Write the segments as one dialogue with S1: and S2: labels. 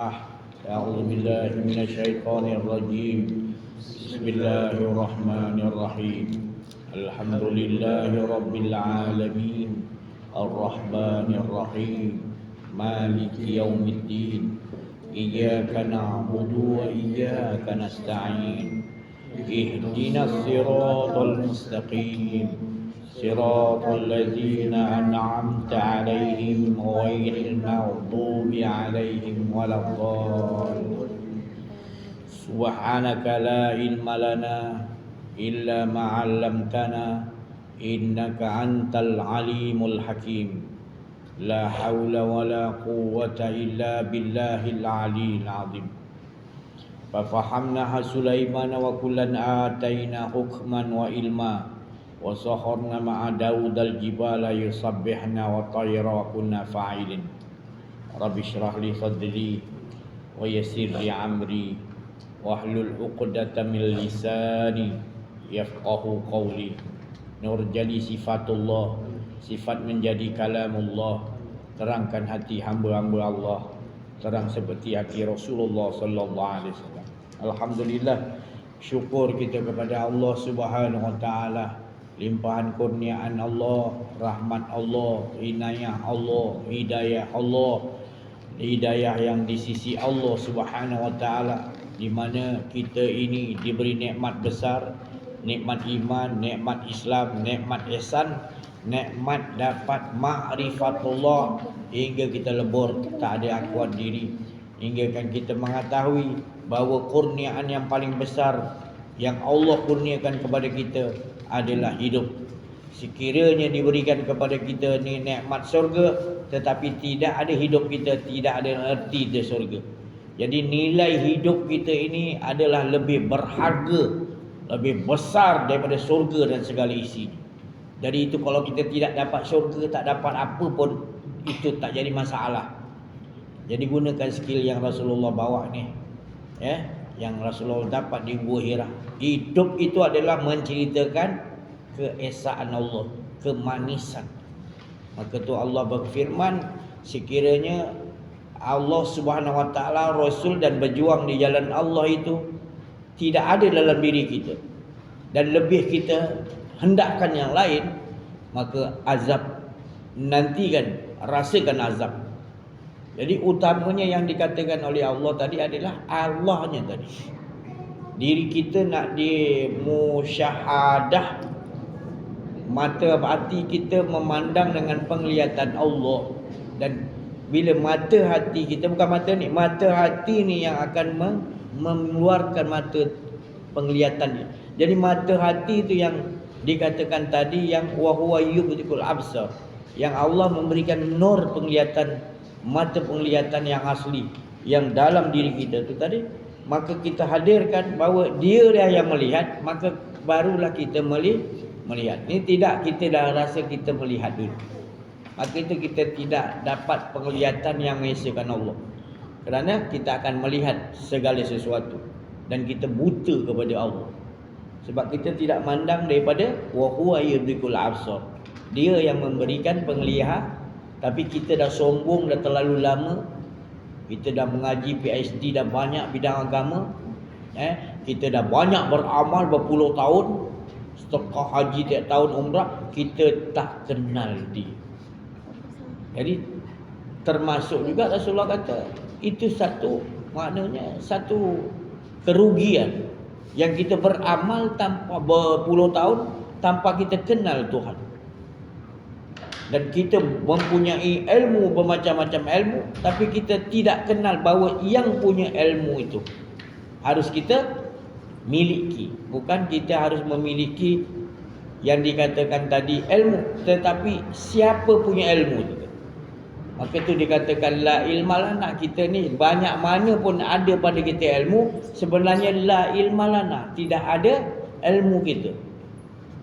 S1: أعوذ بالله من الشيطان الرجيم. بسم الله الرحمن الرحيم. الحمد لله رب العالمين الرحمن الرحيم مالك يوم الدين إياك نعبد وإياك نستعين اهدنا الصراط المستقيم صراط الذين أنعمت عليهم غير المغضوب عليهم ولا الضالين. سبحانك لا علم لنا إلا ما علمتنا إنك أنت العليم الحكيم. لا حول ولا قوة إلا بالله العلي العظيم. ففهمناها سليمان وكلا آتينا حكما وعلما وسخرنا مع داود الجبال يسبحن والطير وكنا فاعلين. رب اشرح لي صدري ويسر لي أمري واحلل عقدة من لساني yafqahu qawli. Nurjali sifatullah, sifat menjadi kalamullah, terangkan hati hamba-hamba Allah, terang seperti hati Rasulullah sallallahu alaihi wasallam. Alhamdulillah, syukur kita kepada Allah Subhanahu wa taala, limpahan kurniaan Allah, rahmat Allah, inayah Allah, hidayah yang di sisi Allah Subhanahu wa taala, di mana kita ini diberi nikmat besar, nikmat iman, nikmat Islam, nikmat ihsan, nikmat dapat ma'rifatullah, hingga kita lebur tak ada akuan diri, hingga kan kita mengetahui bahawa kurniaan yang paling besar yang Allah kurniakan kepada kita adalah hidup. Sekiranya diberikan kepada kita ni nikmat surga, tetapi tidak ada hidup kita, tidak ada erti di surga. Jadi nilai hidup kita ini adalah lebih berharga, lebih besar daripada surga dan segala isinya. Jadi itu kalau kita tidak dapat surga, tak dapat apa pun, itu tak jadi masalah. Jadi gunakan skill yang Rasulullah bawa ni, yang Rasulullah dapat di Gua Hira. Hidup itu adalah menceritakan keesaan Allah, kemanisan. Maka tu Allah berfirman, sekiranya Allah Subhanahu wa taala, Rasul dan berjuang di jalan Allah itu tidak ada dalam diri kita, dan lebih kita hendakkan yang lain, maka azab nantikan, rasakan azab. Jadi utamanya yang dikatakan oleh Allah tadi adalah Allahnya tadi. Diri kita nak dimusyahadah, mata hati kita memandang dengan penglihatan Allah. Dan bila mata hati kita, bukan mata ni, mata hati ni yang akan mengeluarkan mata penglihatan. Jadi mata hati itu yang dikatakan tadi, yang wa huwa yubtikul absar, yang Allah memberikan nur penglihatan, mata penglihatan yang asli yang dalam diri kita tu tadi. Maka kita hadirkan bahawa dia yang melihat, maka barulah kita melihat. Ini tidak, kita dah rasa kita melihat dulu, maka itu kita tidak dapat penglihatan yang mengesahkan Allah. Kerana kita akan melihat segala sesuatu dan kita buta kepada Allah. Sebab kita tidak mandang daripada wa huwa yudrikul absar. Dia yang memberikan penglihatan, tapi kita dah sombong dah terlalu lama. Kita dah mengaji PhD, dah banyak bidang agama. Kita dah banyak beramal berpuluh tahun, sedekah haji tiap tahun, umrah, kita tak kenal dia. Jadi termasuk juga Rasulullah kata, itu satu, maknanya satu kerugian yang kita beramal tanpa berpuluh tahun tanpa kita kenal Tuhan. Dan kita mempunyai ilmu, bermacam-macam ilmu, tapi kita tidak kenal bahawa yang punya ilmu itu harus kita miliki. Bukan kita harus memiliki yang dikatakan tadi ilmu, tetapi siapa punya ilmu itu. Maka itu dikatakan la ilma lana. Kita ni banyak mana pun ada pada kita ilmu, sebenarnya la ilma lana, tidak ada ilmu kita.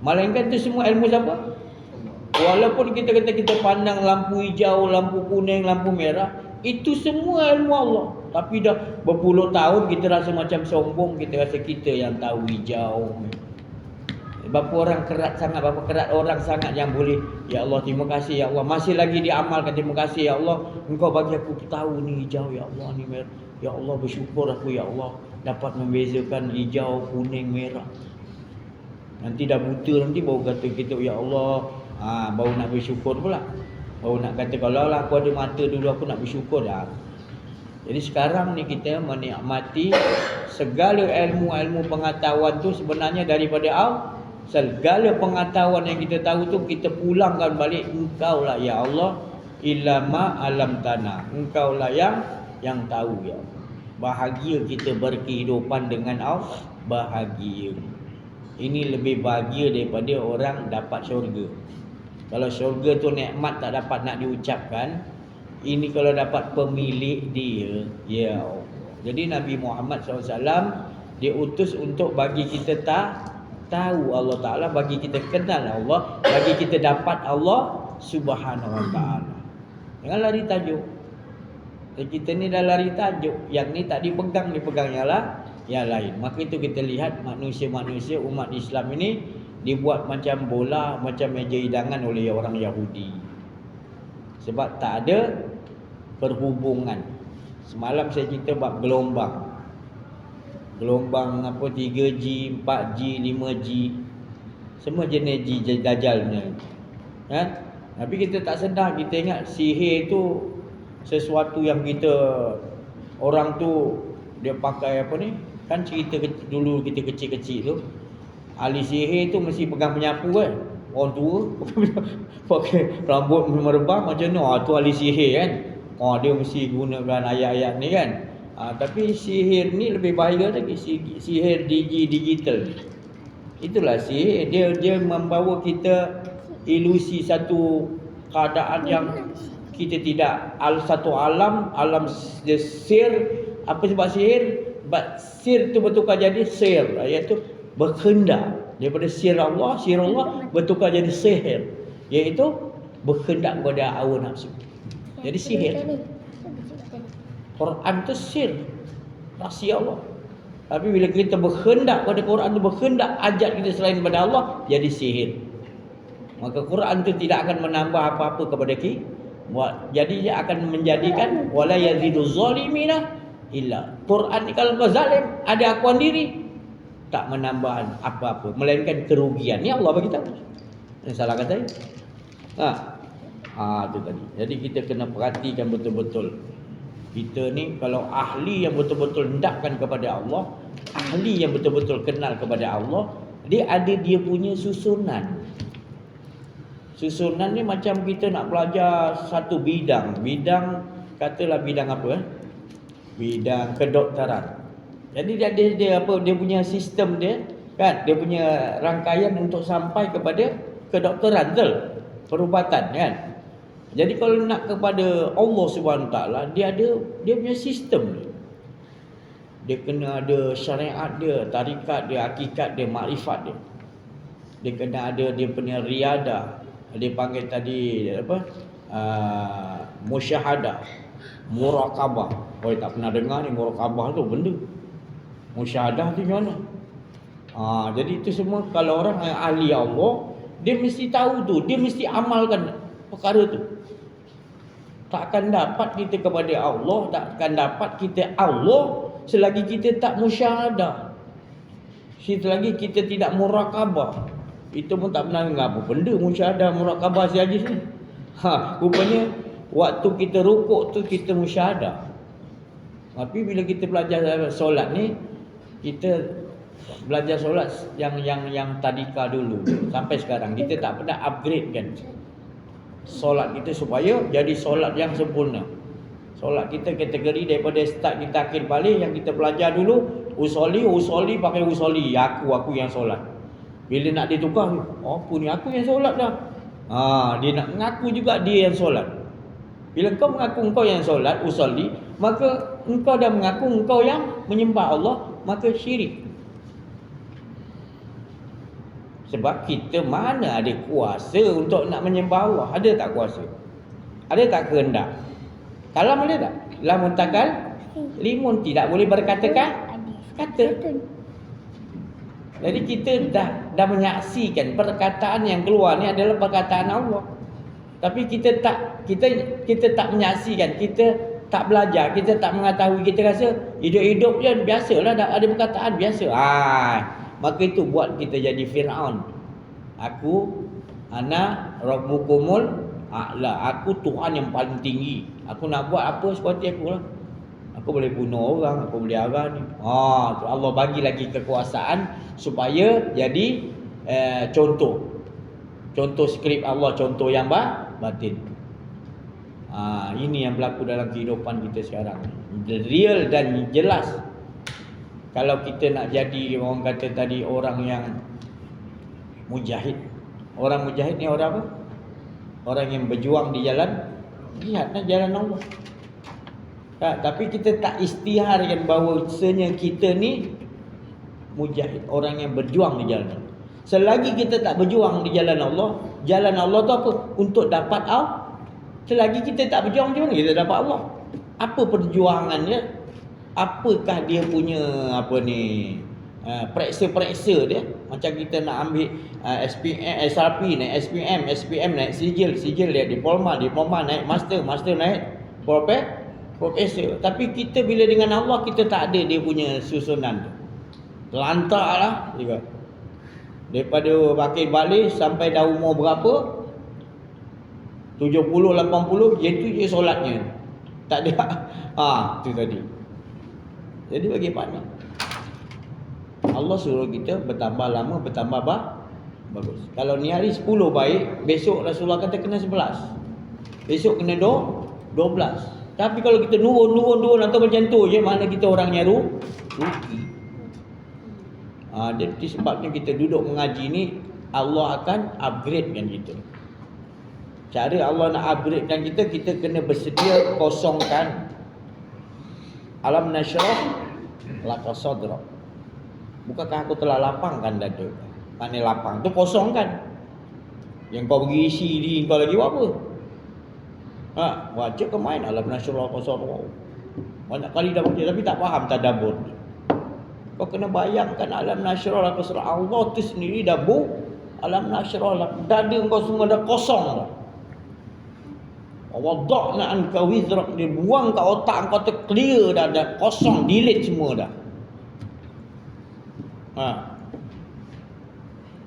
S1: Melainkan itu semua ilmu siapa? Walaupun kita kata kita pandang lampu hijau, lampu kuning, lampu merah, itu semua ilmu Allah. Tapi dah berpuluh tahun kita rasa macam sombong, kita rasa kita yang tahu hijau. Berapa orang kerat sangat, berapa kerat orang sangat yang boleh, ya Allah terima kasih ya Allah, masih lagi diamalkan, terima kasih ya Allah, Engkau bagi aku tahu ni hijau ya Allah, ni merah. Ya Allah bersyukur aku ya Allah dapat membezakan hijau, kuning, merah. Nanti dah buta nanti baru kata kita ya Allah, baru nak bersyukur pula. Baru nak kata kalau lah aku ada mata dulu aku nak bersyukur dah. Jadi sekarang ni kita menikmati segala ilmu-ilmu pengetahuan tu sebenarnya daripada Allah. Segala pengetahuan yang kita tahu tu kita pulangkan balik, Engkau lah ya Allah, ilama alam tanah. Engkau lah yang tahu ya Allah. Bahagia kita berkehidupan dengan Allah, bahagia. Ini lebih bahagia daripada orang dapat syurga. Kalau syurga tu nikmat tak dapat nak diucapkan, ini kalau dapat pemilik dia, ya Allah. Jadi Nabi Muhammad SAW diutus untuk bagi kita tahu Allah Ta'ala, bagi kita kenal Allah, bagi kita dapat Allah Subhanahu Wa Ta'ala. Jangan lari tajuk. Kita ni dah lari tajuk, yang ni tak dipegang yang lain. Maka itu kita lihat manusia-manusia umat Islam ini dibuat macam bola, macam meja hidangan oleh orang Yahudi. Sebab tak ada perhubungan. Semalam saya cerita bab gelombang. Gelombang apa 3G, 4G, 5G. Semua jenis G dajal ni. Ya? Tapi kita tak sedar, kita ingat sihir tu sesuatu yang kita, orang tu dia pakai apa ni? Kan cerita dulu kita kecil-kecil tu, ahli sihir tu mesti pegang penyapu kan. Orang tua pakai rambut merebah macam tu, tu ahli sihir kan. Dia mesti gunakan ayat-ayat ni kan. Tapi sihir ni lebih bahaya lagi, sihir digital ni. Itulah sihir, dia membawa kita ilusi satu keadaan yang kita tidak, satu alam sir. Apa sebab sihir? Sebab sir tu bertukar jadi sir, iaitu berkehendak. Daripada sir Allah bertukar jadi sihir, iaitu berkehendak kepada hawa nafsu. Jadi sihir. Quran tu sir, rahsia Allah. Tapi bila kita berkehendak pada Quran tu, berkehendak ajak kita selain daripada Allah, jadi sihir. Maka Quran tu tidak akan menambah apa-apa kepada kita. Jadi dia akan menjadikan wala yazidu zalimina illa. Quran ni kalau kau zalim, ada akuan diri, tak menambah apa-apa melainkan kerugian. Ni Allah bagi tahu. Salah kata. Tu tadi. Jadi kita kena perhatikan betul-betul. Kita ni kalau ahli yang betul-betul hendakkan kepada Allah, ahli yang betul-betul kenal kepada Allah, dia ada dia punya susunan. Susunan ni macam kita nak belajar satu bidang. Bidang, katalah bidang apa? Bidang kedokteran. Jadi dia punya sistem dia kan, dia punya rangkaian untuk sampai kepada kedokteran betul, perubatan kan. Jadi kalau nak kepada Allah Subhanahu Taala, dia punya sistem dia. Dia kena ada syariat dia, tarikat dia, hakikat dia, makrifat dia. Dia kena ada dia punya riadah. Dia panggil tadi apa? Musyahadah, muraqabah. Tak pernah dengar ni muraqabah tu benda. Musyahadah tu mana? Jadi itu semua kalau orang yang ahli Allah, dia mesti tahu tu, dia mesti amalkan perkara tu. Takkan dapat kita kepada Allah, takkan dapat kita Allah selagi kita tak musyahadah. Selagi kita tidak muraqabah. Itu pun tak pernah dengar apa benda musyahadah, muraqabah saja ni. Rupanya waktu kita rukuk tu kita musyahadah. Tapi bila kita belajar solat ni, kita belajar solat yang tadika dulu sampai sekarang kita tak pernah upgrade kan solat kita supaya jadi solat yang sempurna. Solat kita kategori daripada start kita akhir balik yang kita belajar dulu, usolli pakai usolli, aku yang solat. Bila nak ditukar, apa ni aku yang solat dah. Dia nak mengaku juga dia yang solat. Bila kau mengaku engkau yang solat, usolli, maka engkau dah mengaku engkau yang menyembah Allah, maka syirik. Sebab kita mana ada kuasa untuk nak menyembah Allah? Ada tak kuasa? Ada tak kehendak? Kalam ada tak? Lamun takal, limun tidak boleh berkatakan kata. Jadi kita dah menyaksikan perkataan yang keluar ni adalah perkataan Allah. Tapi kita tak menyaksikan, kita tak belajar, kita tak mengetahui, kita rasa hidup-hidup je biasalah, dah ada perkataan biasa. Maka itu buat kita jadi Firaun. Ana rabbukumul a'la. Aku Tuhan yang paling tinggi. Aku nak buat apa seperti aku lah. Aku boleh bunuh orang, aku boleh arah ni. Allah bagi lagi kekuasaan supaya jadi contoh skrip Allah, contoh yang batin. Ini yang berlaku dalam kehidupan kita sekarang. Real dan jelas. Kalau kita nak jadi, orang kata tadi, orang yang mujahid. Orang mujahid ni orang apa? Orang yang berjuang di jalan jihad, jalan Allah. Tapi kita tak istiharkan bahawasanya kita ni mujahid, orang yang berjuang di jalan Allah. Selagi kita tak berjuang di jalan Allah tu apa? Untuk dapat Allah. Selagi kita tak berjuang, macam mana kita dapat Allah? Apa perjuangannya? Apakah dia punya periksa-periksa dia? Macam kita nak ambil SRP naik SPM naik sijil naik diploma naik master naik profesor. Tapi kita bila dengan Allah, kita tak ada dia punya susunan tu. Lantaklah juga. Daripada bakir balik sampai dah umur berapa, 70, 80, itu je solatnya. Tak ada. Tu tadi. Jadi bagaimana? Allah suruh kita bertambah lama, bertambah bagus. Kalau ni hari 10 baik, besok Rasulullah kata kena 11. Besok kena 12. Tapi kalau kita turun atau macam tu je, mana kita orangnya rugi. Jadi sebabnya kita duduk mengaji ni, Allah akan upgradekan kita. Cara Allah nak upgradekan kita, kita kena bersedia kosongkan. Alam nasyrah laka sadrak. Bukankah aku telah lapangkan dada? Mana lapang tu kosongkan. Yang kau pergi isi diri kau lagi buat apa? Baca ke main alam nasyrah laka sadrak. Banyak kali dah baca tapi tak faham tadabbur. Kau kena bayangkan alam nasyrah laka sadrak. Allah tu sendiri dah alam nasyrah laka. Dada kau semua dah kosong dah. Wada'na anka wizrak, dia buang kat otak kau tu clear dah kosong, delete semua dah.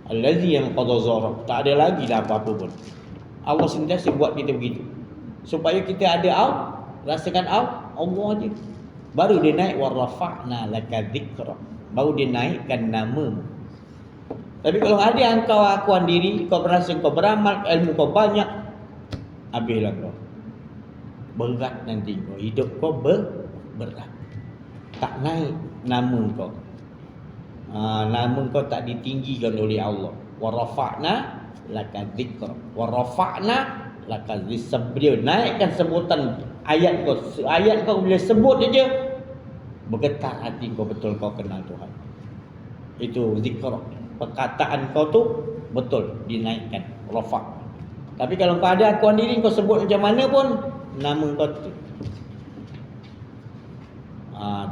S1: Allazi yang qada zarak, tak ada lagi dah apa-apa pun. Allah sentiasa buat kita begitu supaya kita ada rasakan Allah je. Baru dia naik warafa'na laka dzikra, baru dia naikkan namamu. Tapi kalau ada engkau akuan diri, kau berasa kau beramal, ilmu kau banyak, habislah kau. Berat nanti kau, hidup kau berat. Tak naik nama kau. Nama kau tak ditinggikan oleh Allah. Wa rafa'na laka dzikra. Wa rafa'na laka dzikra. Naikkan sebutan ayat kau. Ayat kau bila sebut saja, bergetar hati kau, betul kau kenal Tuhan. Itu zikra. Perkataan kau tu betul dinaikkan, rafa'. Tapi kalau kau ada akuan diri, kau sebut macam mana pun, nama kau tu.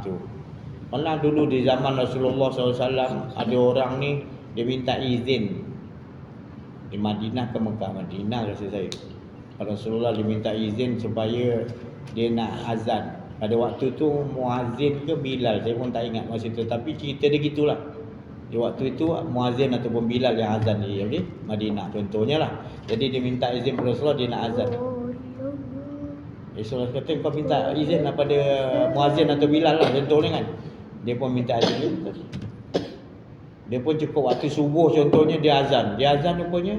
S1: Tu. Pernah dulu di zaman Rasulullah SAW, ada orang ni, dia minta izin di Madinah ke Mekah. Madinah rasa saya. Rasulullah dia minta izin supaya dia nak azan. Pada waktu tu muazzin ke Bilal, saya pun tak ingat masa tu. Tapi cerita dia gitulah. Di waktu itu muazzin ataupun Bilal yang azan di Madinah contohnya lah. Jadi dia minta izin kepada Rasulullah, dia nak azan. Rasulullah kata kau minta izin daripada muazzin atau Bilal lah contohnya kan. Dia pun minta izin. Dia pun cukup waktu subuh contohnya dia azan. Dia azan rupanya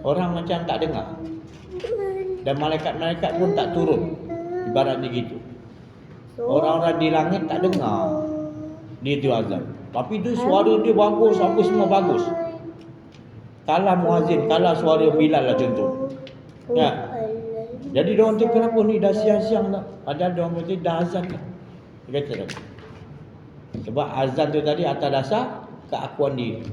S1: orang macam tak dengar. Dan malaikat-malaikat pun tak turun. Ibaratnya gitu. Orang-orang di langit tak dengar dia tu azan. Tapi tu suara dia bagus, apa semua bagus. Kalah muazzin, kalah suara Bilal lah contoh. Ya. Jadi diorang tu kenapa ni dah siang-siang dah. Padahal diorang kata dah azan dah. Dia kata dah. Sebab azan tu tadi atas dasar keakuan diri.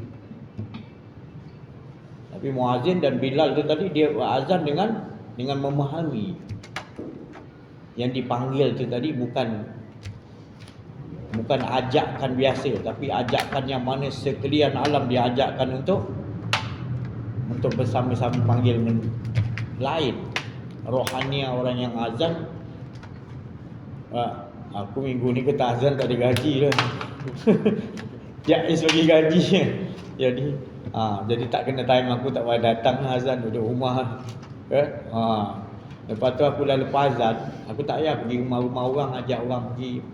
S1: Tapi muazzin dan Bilal tu tadi dia azan dengan memahami. Yang dipanggil tu tadi bukan Bukan ajakkan biasa, tapi ajakkan yang mana sekalian alam dia ajakkan untuk bersama-sama panggil lain. Rohania orang yang azan. Aku minggu ni ke tak azan, tak ada gaji lah. Jais bagi gaji. Jadi tak kena time aku, tak payah datang azan, duduk rumah. Lepas tu aku dah lepas azan, aku tak payah pergi rumah-rumah orang, ajak orang pergi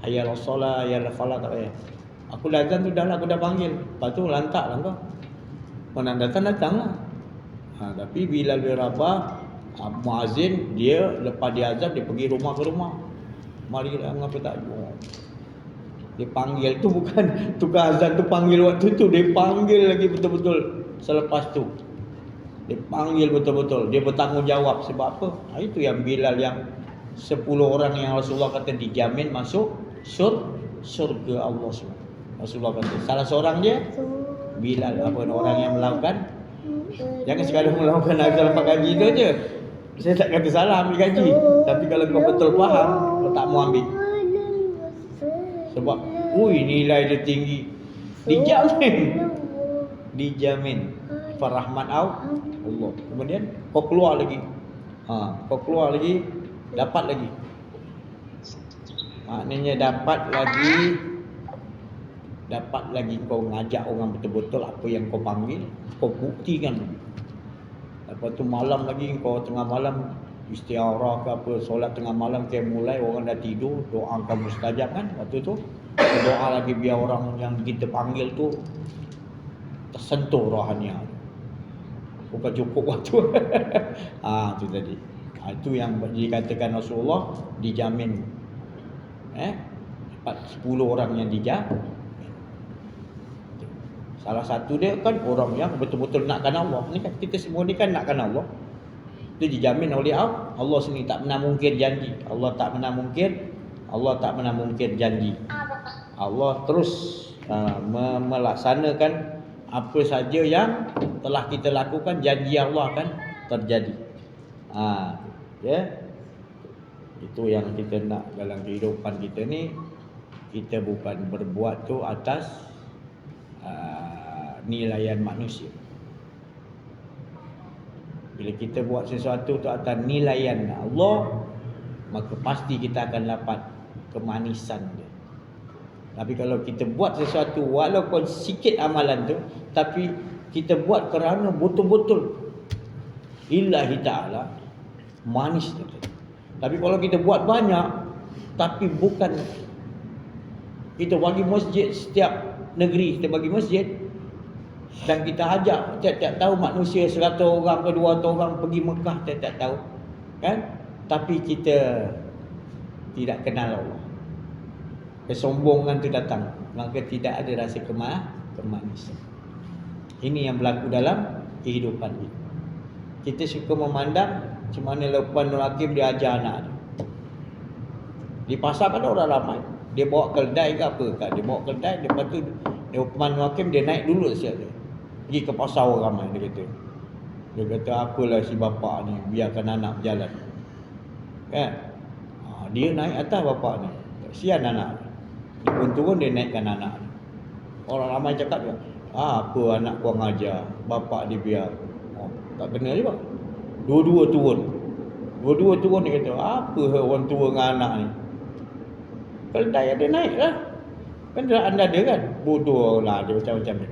S1: hayal solat, hayal falah, tak payah. Aku dah azan tu dah lah, aku dah panggil. Lepas tu lantak lah kau. Kau nak datang lah. Tapi bila Rabah muazzin, dia lepas dia azan, dia pergi rumah ke rumah. Marilah, mengapa tak jumpa. Dia panggil tu bukan tukar azan tu panggil waktu tu, dia panggil lagi betul-betul selepas tu. Dia panggil betul-betul, dia bertanggungjawab. Sebab apa? Itu yang Bilal, yang 10 orang yang Rasulullah kata dijamin masuk surga Allah SWT. Rasulullah kata salah seorang dia Bilal, orang yang melakukan. Jangan sekadar melakukan azan lepas gaji tu je. Saya tak kata salah ambil gaji, tapi kalau kau betul faham, kau tak mau ambil. Sebab nilai dia tinggi. Dijamin farahmat Allah. Kemudian kau keluar lagi. Dapat lagi. Maknanya dapat lagi kau ngajak orang betul-betul apa yang kau panggil, kau buktikan. Lepas tu malam lagi, kau tengah malam istiarah ke apa, solat tengah malam ke mulai, orang dah tidur, doa kau mustajab kan. Waktu tu doa lagi biar orang yang kita panggil tu tersentuh rohania. Bukan cukup waktu. Itu tadi. Itu yang dikatakan Rasulullah dijamin. 10 orang yang dijamin. Salah satu dia kan orang yang betul-betul nakkan Allah. Ni kan kita semua ni kan nakkan Allah. Itu dijamin oleh Allah sendiri, tak pernah mungkir janji. Allah tak pernah mungkir janji. Allah terus melaksanakan apa saja yang telah kita lakukan, janji Allah akan terjadi. Itu yang kita nak dalam kehidupan kita ni. Kita bukan berbuat tu atas nilaian manusia. Bila kita buat sesuatu tu atas nilaian Allah, maka pasti kita akan dapat kemanisan dia. Tapi kalau kita buat sesuatu walaupun sikit amalan tu, tapi kita buat kerana betul-betul lillahi ta'ala, manis tu. Tapi kalau kita buat banyak tapi bukan, kita bagi masjid, setiap negeri kita bagi masjid, dan kita ajak tiap-tiap tahun manusia 100 orang ke 200 orang pergi Mekah tiap-tiap tahun kan, tapi kita tidak kenal Allah, kesombongan tu datang, maka tidak ada rasa kemanisan. Ini yang berlaku dalam kehidupan kita. Kita suka memandang macam mana Luqman Hakim dia ajar anak dia. Di pasar ada orang ramai, dia bawa keldai ke apa kan, dia bawa keldai, lepas tu Luqman Hakim dia naik dulu siap dia pergi ke pasar orang ramai. Dia kata apalah si bapa ni, biarkan anak berjalan kan. Dia naik atas bapa ni, kesian anak dia pun turun, dia naikkan anak ni. Orang ramai cakap dia, apa anak kurang ajar, bapa dia biar. Tak kena juga. Dua-dua turun. Dia kata apa orang tua dengan anak ni, keldai ada naik lah kan, anda ada kan, bodoh lah dia macam-macam ni.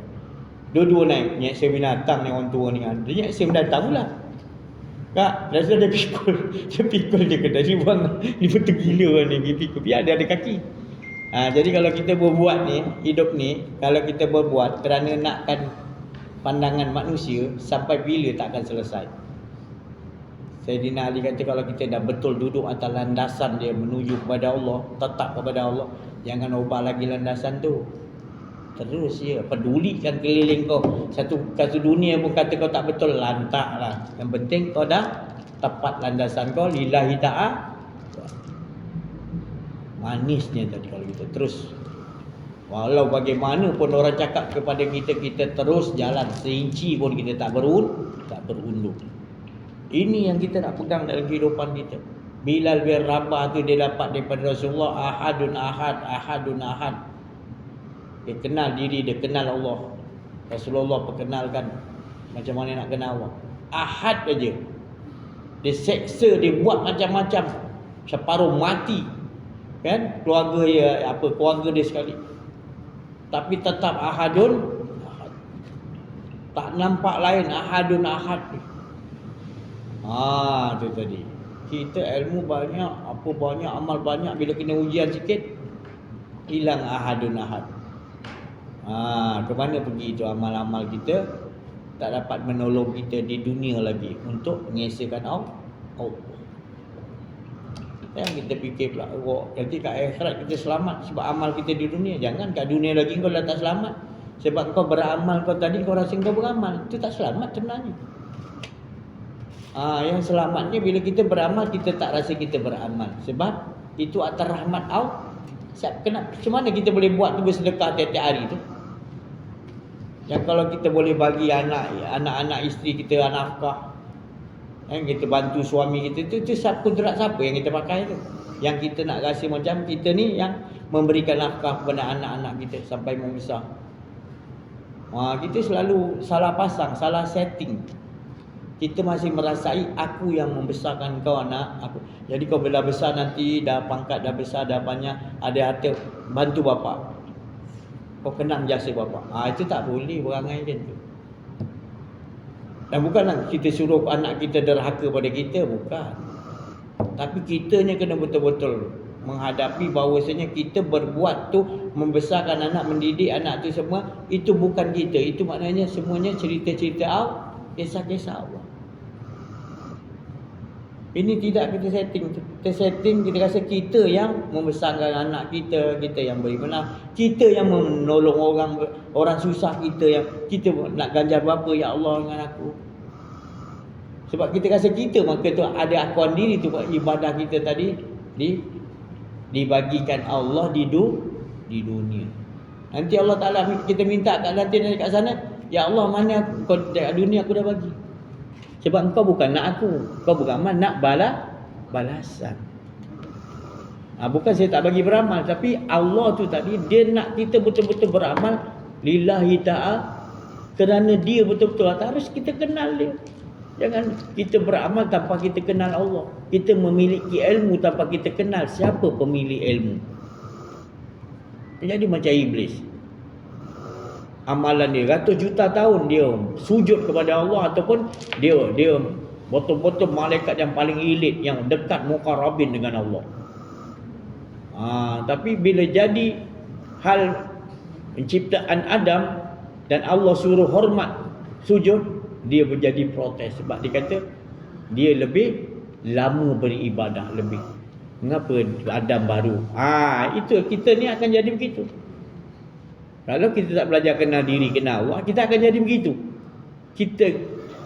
S1: Dua-dua naik, nyeksa binatang ni orang tua ni kan. Dia nyeksa binatang pula kak, rasa dia pikul dia kata ni bang, ni betul gila ni, dia pikul, biar dia ada kaki. Jadi kalau kita berbuat ni, hidup ni, kalau kita berbuat kerana nakkan pandangan manusia, sampai bila tak akan selesai. Sayyidina Ali kata kalau kita dah betul duduk atas landasan dia menuju kepada Allah, tetap kepada Allah, jangan ubah lagi landasan tu. Terus pedulikan keliling kau. Satu dunia pun kata kau tak betul, lantaklah. Yang penting kau dah tepat landasan kau lillahi ta'ala. Manisnya tadi kalau kita terus, walau bagaimanapun orang cakap kepada kita, kita terus jalan seinci pun kita tak berundur. Ini yang kita nak pegang dalam kehidupan kita. Bilal bin Rabah tu dia dapat daripada Rasulullah, ahadun ahad, ahadun ahad. Dia kenal diri, dia kenal Allah. Rasulullah perkenalkan macam mana nak kenal Allah. Ahad aja. Dia seksa, dia buat macam-macam. Separuh mati. Kan? Keluarga dia sekali. Tapi tetap ahadun ahad. Tak nampak lain, ahadun ahad. Tu tadi. Kita ilmu banyak, apa banyak, amal banyak, bila kena ujian sikit hilang ahadun ahad. Ke mana pergi itu amal-amal kita? Tak dapat menolong kita di dunia lagi untuk mengesahkan Allah. Yang kita fikir pula, nanti kat akhirat kita selamat sebab amal kita di dunia. Jangan kat dunia lagi kau dah tak selamat. Sebab kau beramal, kau tadi kau rasa kau beramal, itu tak selamat sebenarnya. Yang selamatnya bila kita beramal, kita tak rasa kita beramal. Sebab itu atas rahmat Allah. Macam mana kita boleh buat tu bersedekah tiap-tiap hari tu? Yang kalau kita boleh bagi anak-anak isteri kita nafkah, kita bantu suami kita, itu kudrat siapa yang kita pakai tu? Yang kita nak rasa macam kita ni yang memberikan nafkah kepada anak-anak kita sampai membesar. Kita selalu salah pasang, salah setting. Kita masih merasai aku yang membesarkan kau anak aku. Jadi kau bila besar nanti dah pangkat, dah besar, dah banyak, ada harta, bantu bapa. Kau kenang jasa bapa. Itu tak boleh berangai macam tu. Dan bukanlah kita suruh anak kita derhaka pada kita, bukan. Tapi kitanya kena betul-betul menghadapi bahawasanya kita berbuat tu, membesarkan anak, mendidik anak tu semua, itu bukan kita. Itu maknanya semuanya cerita-cerita Allah, kisah-kisah Allah. Ini tidak kita setting. Kita setting, kita rasa kita yang membesarkan anak kita, kita yang beri benar, kita yang menolong orang susah, kita nak ganjar berapa ya Allah dengan aku. Sebab kita rasa kita, maka tu ada akuan diri tu, ibadah kita tadi dibagikan Allah di dunia. Nanti Allah Ta'ala kita minta nanti kat sana, ya Allah mana aku, kau dekat dunia aku dah bagi. Sebab engkau bukan nak aku, kau beramal nak balasan. Bukan saya tak bagi beramal, tapi Allah tu tadi dia nak kita betul-betul beramal lillahi ta'ala, kerana dia betul-betul harus kita kenal dia. Jangan kita beramal tanpa kita kenal Allah. Kita memiliki ilmu tanpa kita kenal siapa pemilik ilmu. Jadi macam iblis. Amalan dia ratus juta tahun dia sujud kepada Allah, ataupun dia betul-betul malaikat yang paling elit, yang dekat muqarrabin dengan Allah. Tapi bila jadi hal penciptaan Adam dan Allah suruh hormat sujud, dia menjadi protes. Sebab dia kata dia lebih lama beribadah lebih. Mengapa Adam baru? Itu kita ni akan jadi begitu. Kalau kita tak belajar kenal diri, kenal Allah, kita akan jadi begitu. Kita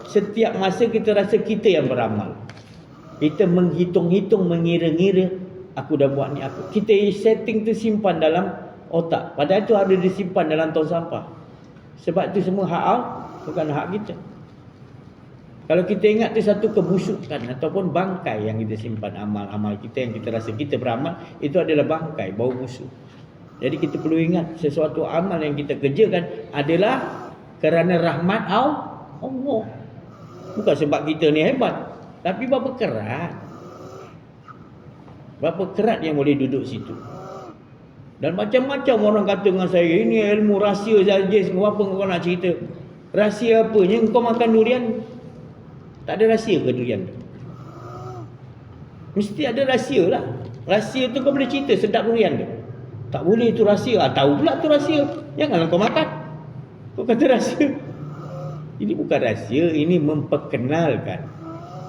S1: setiap masa kita rasa kita yang beramal. Kita menghitung-hitung, mengira-ngira, aku dah buat ni aku. Kita setting tu simpan dalam otak. Padahal itu ada disimpan dalam tong sampah. Sebab itu semua hak Allah, bukan hak kita. Kalau kita ingat tu satu kebusukan ataupun bangkai yang kita simpan, amal-amal kita yang kita rasa kita beramal, itu adalah bangkai, bau busuk. Jadi kita perlu ingat sesuatu amal yang kita kerjakan adalah kerana rahmat Allah. Bukan sebab kita ni hebat, tapi berapa kerat. Berapa kerat yang boleh duduk situ. Dan macam-macam orang kata dengan saya, ini ilmu rahsia saja, apa kau nak cerita? Rahsia apanya? Kau makan durian, tak ada rahsia ke durian tu? Mesti ada rahsia lah. Rahsia tu kau boleh cerita sedap durian tu. Tak boleh itu rahsia. Tahu pula tu rahsia. Janganlah kau makan. Kau kata rahsia. Ini bukan rahsia, ini memperkenalkan.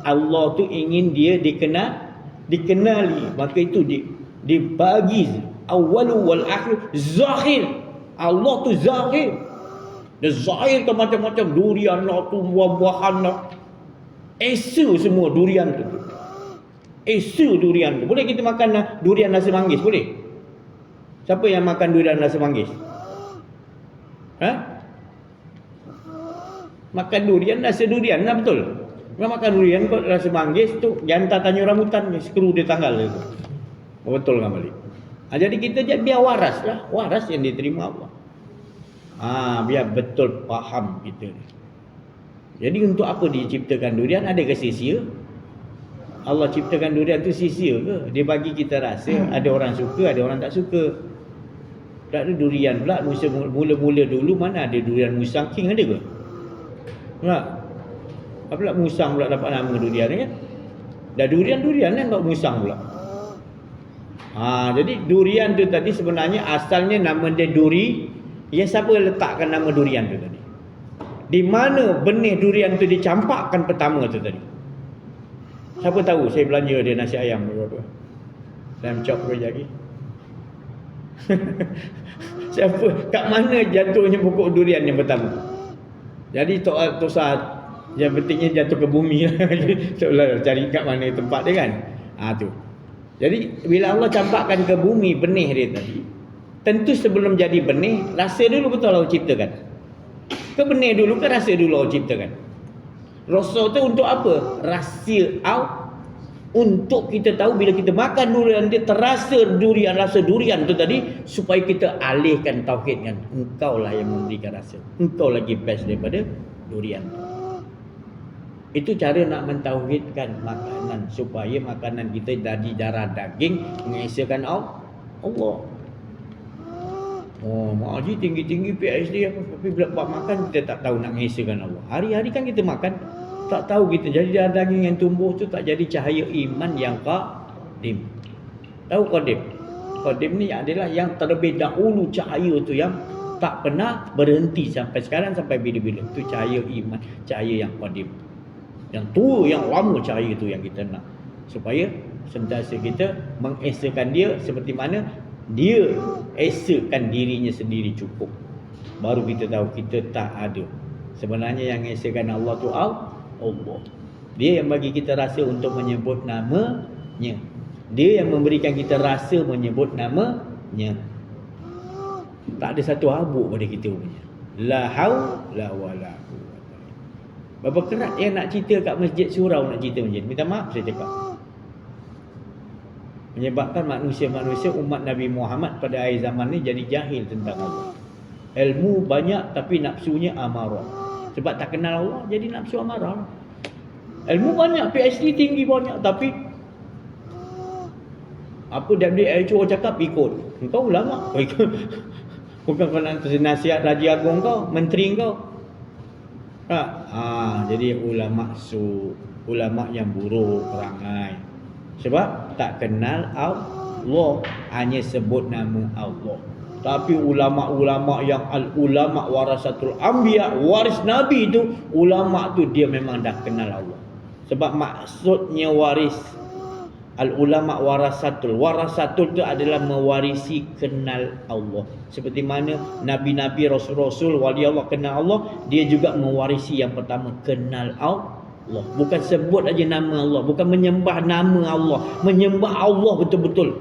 S1: Allah tu ingin dia dikenali. Maka itu dibagi awalu wal akhir zahir. Allah tu zahir. Dia zahirkan macam-macam durian lah tu, buah-buahan lah. Esa semua durian tu. Esa durian tu. Boleh kita makan durian nasi manggis? Boleh? Siapa yang makan durian nasi manggis? Makan durian, nasi durian lah, betul? Nggak makan durian kok rasa manggis tu jantan tanya rambutan skru di tanggal itu. Betul nggak balik? Jadi kita biar waras lah, waras yang diterima Allah. Biar betul faham kita. Jadi untuk apa diciptakan durian? Ada ke sia-sia? Allah ciptakan durian tu sia-sia ke? Dia bagi kita rasa, ada orang suka, ada orang tak suka. Tak ada durian pula mula-mula dulu mana ada durian musang king ada ke? Tak. Apa pula musang pula dapat nama durian kan? Dah durian kan tak musang pula. Jadi durian tu tadi sebenarnya asalnya nama dia duri. Ya siapa letakkan nama durian tu tadi? Di mana benih durian tu dicampakkan pertama tu tadi? Siapa tahu? Saya belanja dia nasi ayam berapa? Saya mencop kerja lagi. Siapa? Kat mana jatuhnya pokok durian yang pertama? Jadi Tok Sa'ad yang pentingnya jatuh ke bumi lah. Cari kat mana tempat dia kan? Tu. Jadi bila Allah campakkan ke bumi benih dia tadi, tentu sebelum jadi benih, rasa dulu betul Allah ciptakan. Ke benih dulu ke rasa dulu Allah ciptakan? Rasa tu untuk apa? Rasa untuk kita tahu bila kita makan durian dia terasa durian, rasa durian tu tadi supaya kita alihkan tauhid kan. Engkau lah yang memberikan rasa. Engkau lagi best daripada durian tu. Itu cara nak mentauhidkan makanan supaya makanan kita jadi darah daging mengesahkan Allah. Mak Haji tinggi-tinggi PhD apa tapi bila buat makan kita tak tahu nak mengesahkan Allah. Hari-hari kan kita makan tak tahu kita jadi darah daging yang tumbuh tu tak jadi cahaya iman yang qadim. Tahu qadim? Qadim ni adalah yang terlebih dahulu cahaya tu yang tak pernah berhenti sampai sekarang sampai bila-bila. Tu cahaya iman, cahaya yang qadim. Yang tua, yang lama cahaya tu yang kita nak. Supaya sentiasa kita mengesahkan dia seperti mana dia esahkan dirinya sendiri cukup. Baru kita tahu kita tak ada. Sebenarnya yang esahkan Allah tu Allah. Dia yang bagi kita rasa untuk menyebut namanya. Dia yang memberikan kita rasa menyebut namanya. Tak ada satu habuk pada kita punya. La haula wala quwwata. Berapa kerat yang nak cerita kat masjid surau nak cerita masjid. Minta maaf saya cakap. Menyebabkan manusia-manusia umat Nabi Muhammad pada akhir zaman ni jadi jahil tentang Allah. Ilmu banyak tapi nafsunya amarah. Sebab tak kenal Allah jadi nafsu amarah. Ilmu banyak, PhD tinggi banyak tapi apa WHO cakap ikut. Engkau ulama. Bukan kau nak nasihat Raja Agung kau, menteri kau. Jadi ulama yang buruk perangai. Sebab tak kenal Allah, hanya sebut nama Allah. Tapi ulama-ulama yang al-ulama warasatul anbiya, waris nabi tu, ulama tu dia memang dah kenal Allah. Sebab maksudnya waris al-ulama warasatul tu adalah mewarisi kenal Allah. Seperti mana nabi-nabi, rasul-rasul, wali Allah kenal Allah, dia juga mewarisi yang pertama kenal Allah. Bukan sebut aja nama Allah, bukan menyembah nama Allah, menyembah Allah betul-betul.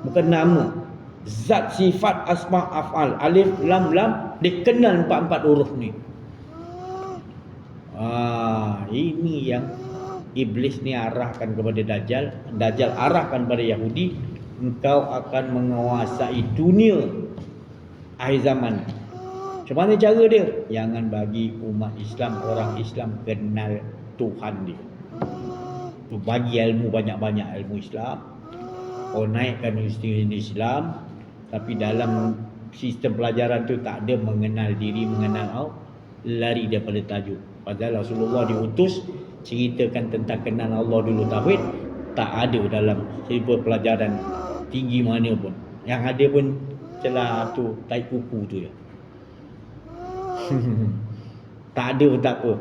S1: Bukan nama, zat, sifat, asma, af'al, alif, lam, dikenal 4 huruf ni. Ini yang Iblis ni arahkan kepada Dajjal. Dajjal arahkan kepada Yahudi. Engkau akan menguasai dunia akhir zaman. Macam mana cara dia? Jangan bagi umat Islam, orang Islam kenal Tuhan dia. Tu bagi ilmu banyak-banyak ilmu Islam. Naikkan institusi Islam. Tapi dalam sistem pelajaran tu tak ada mengenal diri, mengenal Allah. Lari daripada tajuk. Padahal Rasulullah diutus ceritakan tentang kenal Allah dulu tauhid, tak ada dalam sifat pelajaran tinggi mana pun. Yang ada pun celah tu tai kuku tu je. Tak ada pun tak apa.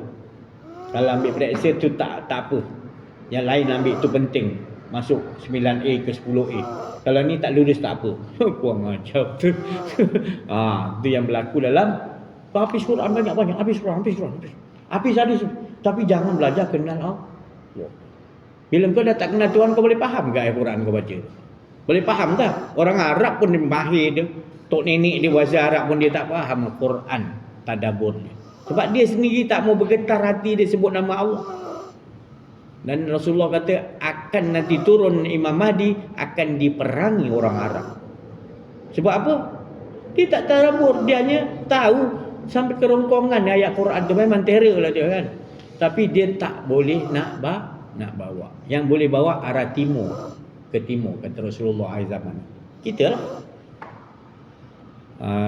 S1: Kalau ambil periksa tu tak apa. Yang lain ambil tu penting. Masuk 9A ke 10A. Kalau ni tak lulus tak apa. Kurang ajar tu. Tu yang berlaku dalam habis Quran banyak-banyak. Habis Quran. Habis hadis. Tapi jangan belajar kenal Allah. Bila kau dah tak kenal Tuhan, kau boleh faham ke ayat Quran kau baca? Boleh faham tak? Orang Arab pun mahir dia. Tok nenek dia bahasa Arab pun dia tak faham Quran tadabbur dia. Sebab dia sendiri tak mau bergetar hati dia sebut nama Allah. Dan Rasulullah kata akan nanti turun Imam Mahdi, akan diperangi orang Arab. Sebab apa? Dia tak tadabbur, dia hanya tahu sampai kerongkongan ayat Quran tu, memang terror lah dia kan. Tapi dia tak boleh nak bawa. Yang boleh bawa arah timur, ke timur, kata Rasulullah akhir zaman. Kita lah.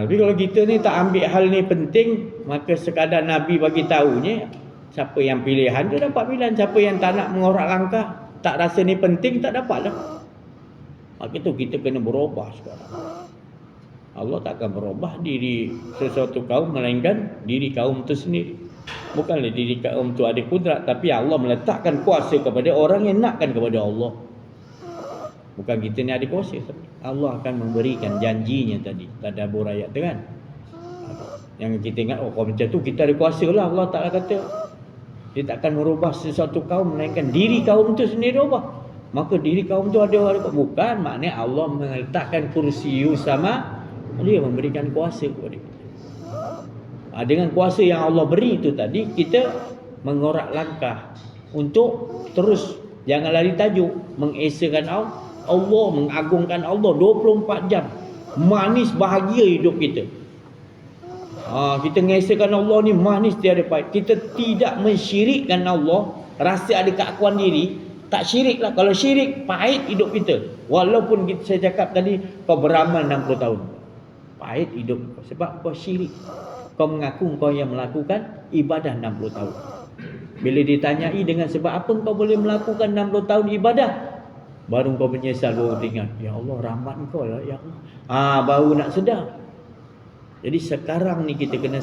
S1: Tapi kalau kita ni tak ambil hal ni penting, maka sekadar Nabi bagi tahunya, siapa yang pilihan tu dapat pilihan. Siapa yang tak nak mengorak langkah, tak rasa ni penting, tak dapat lah. Maka tu kita kena berubah sekarang. Allah tak akan berubah diri sesuatu kaum melainkan diri kaum tu sendiri. Bukanlah diri kaum tu ada kudrat, tapi Allah meletakkan kuasa kepada orang yang nakkan kepada Allah. Bukan kita ni ada kuasa, tapi Allah akan memberikan janjinya tadi. Tadabbur ayat tu kan. Yang kita ingat, oh kalau macam tu kita ada kuasa lah. Allah Ta'ala kata dia tak akan merubah sesuatu kaum melainkan diri kaum tu sendiri ubah. Maka diri kaum tu ada bukan, maknanya Allah meletakkan kursi sama, dia memberikan kuasa kepada kita. Dengan kuasa yang Allah beri itu tadi, kita mengorak langkah untuk terus jangan lari tajuk, mengesakan Allah, mengagungkan Allah 24 jam. Manis bahagia hidup kita. Kita mengesakan Allah ni manis tiada pahit. Kita tidak mensyirikkan Allah, rasa ada keakuan diri, tak syirik lah. Kalau syirik, pahit hidup kita. Walaupun saya cakap tadi kau beramal 60 tahun, pahit hidup kau sebab kau syirik. Kau mengaku kau yang melakukan ibadah 60 tahun. Bila ditanyai dengan sebab apa kau boleh melakukan 60 tahun ibadah, baru kau menyesal, baru ingat, ya Allah rahmat kau lah ya Allah. Baru nak sedar. Jadi sekarang ni kita kena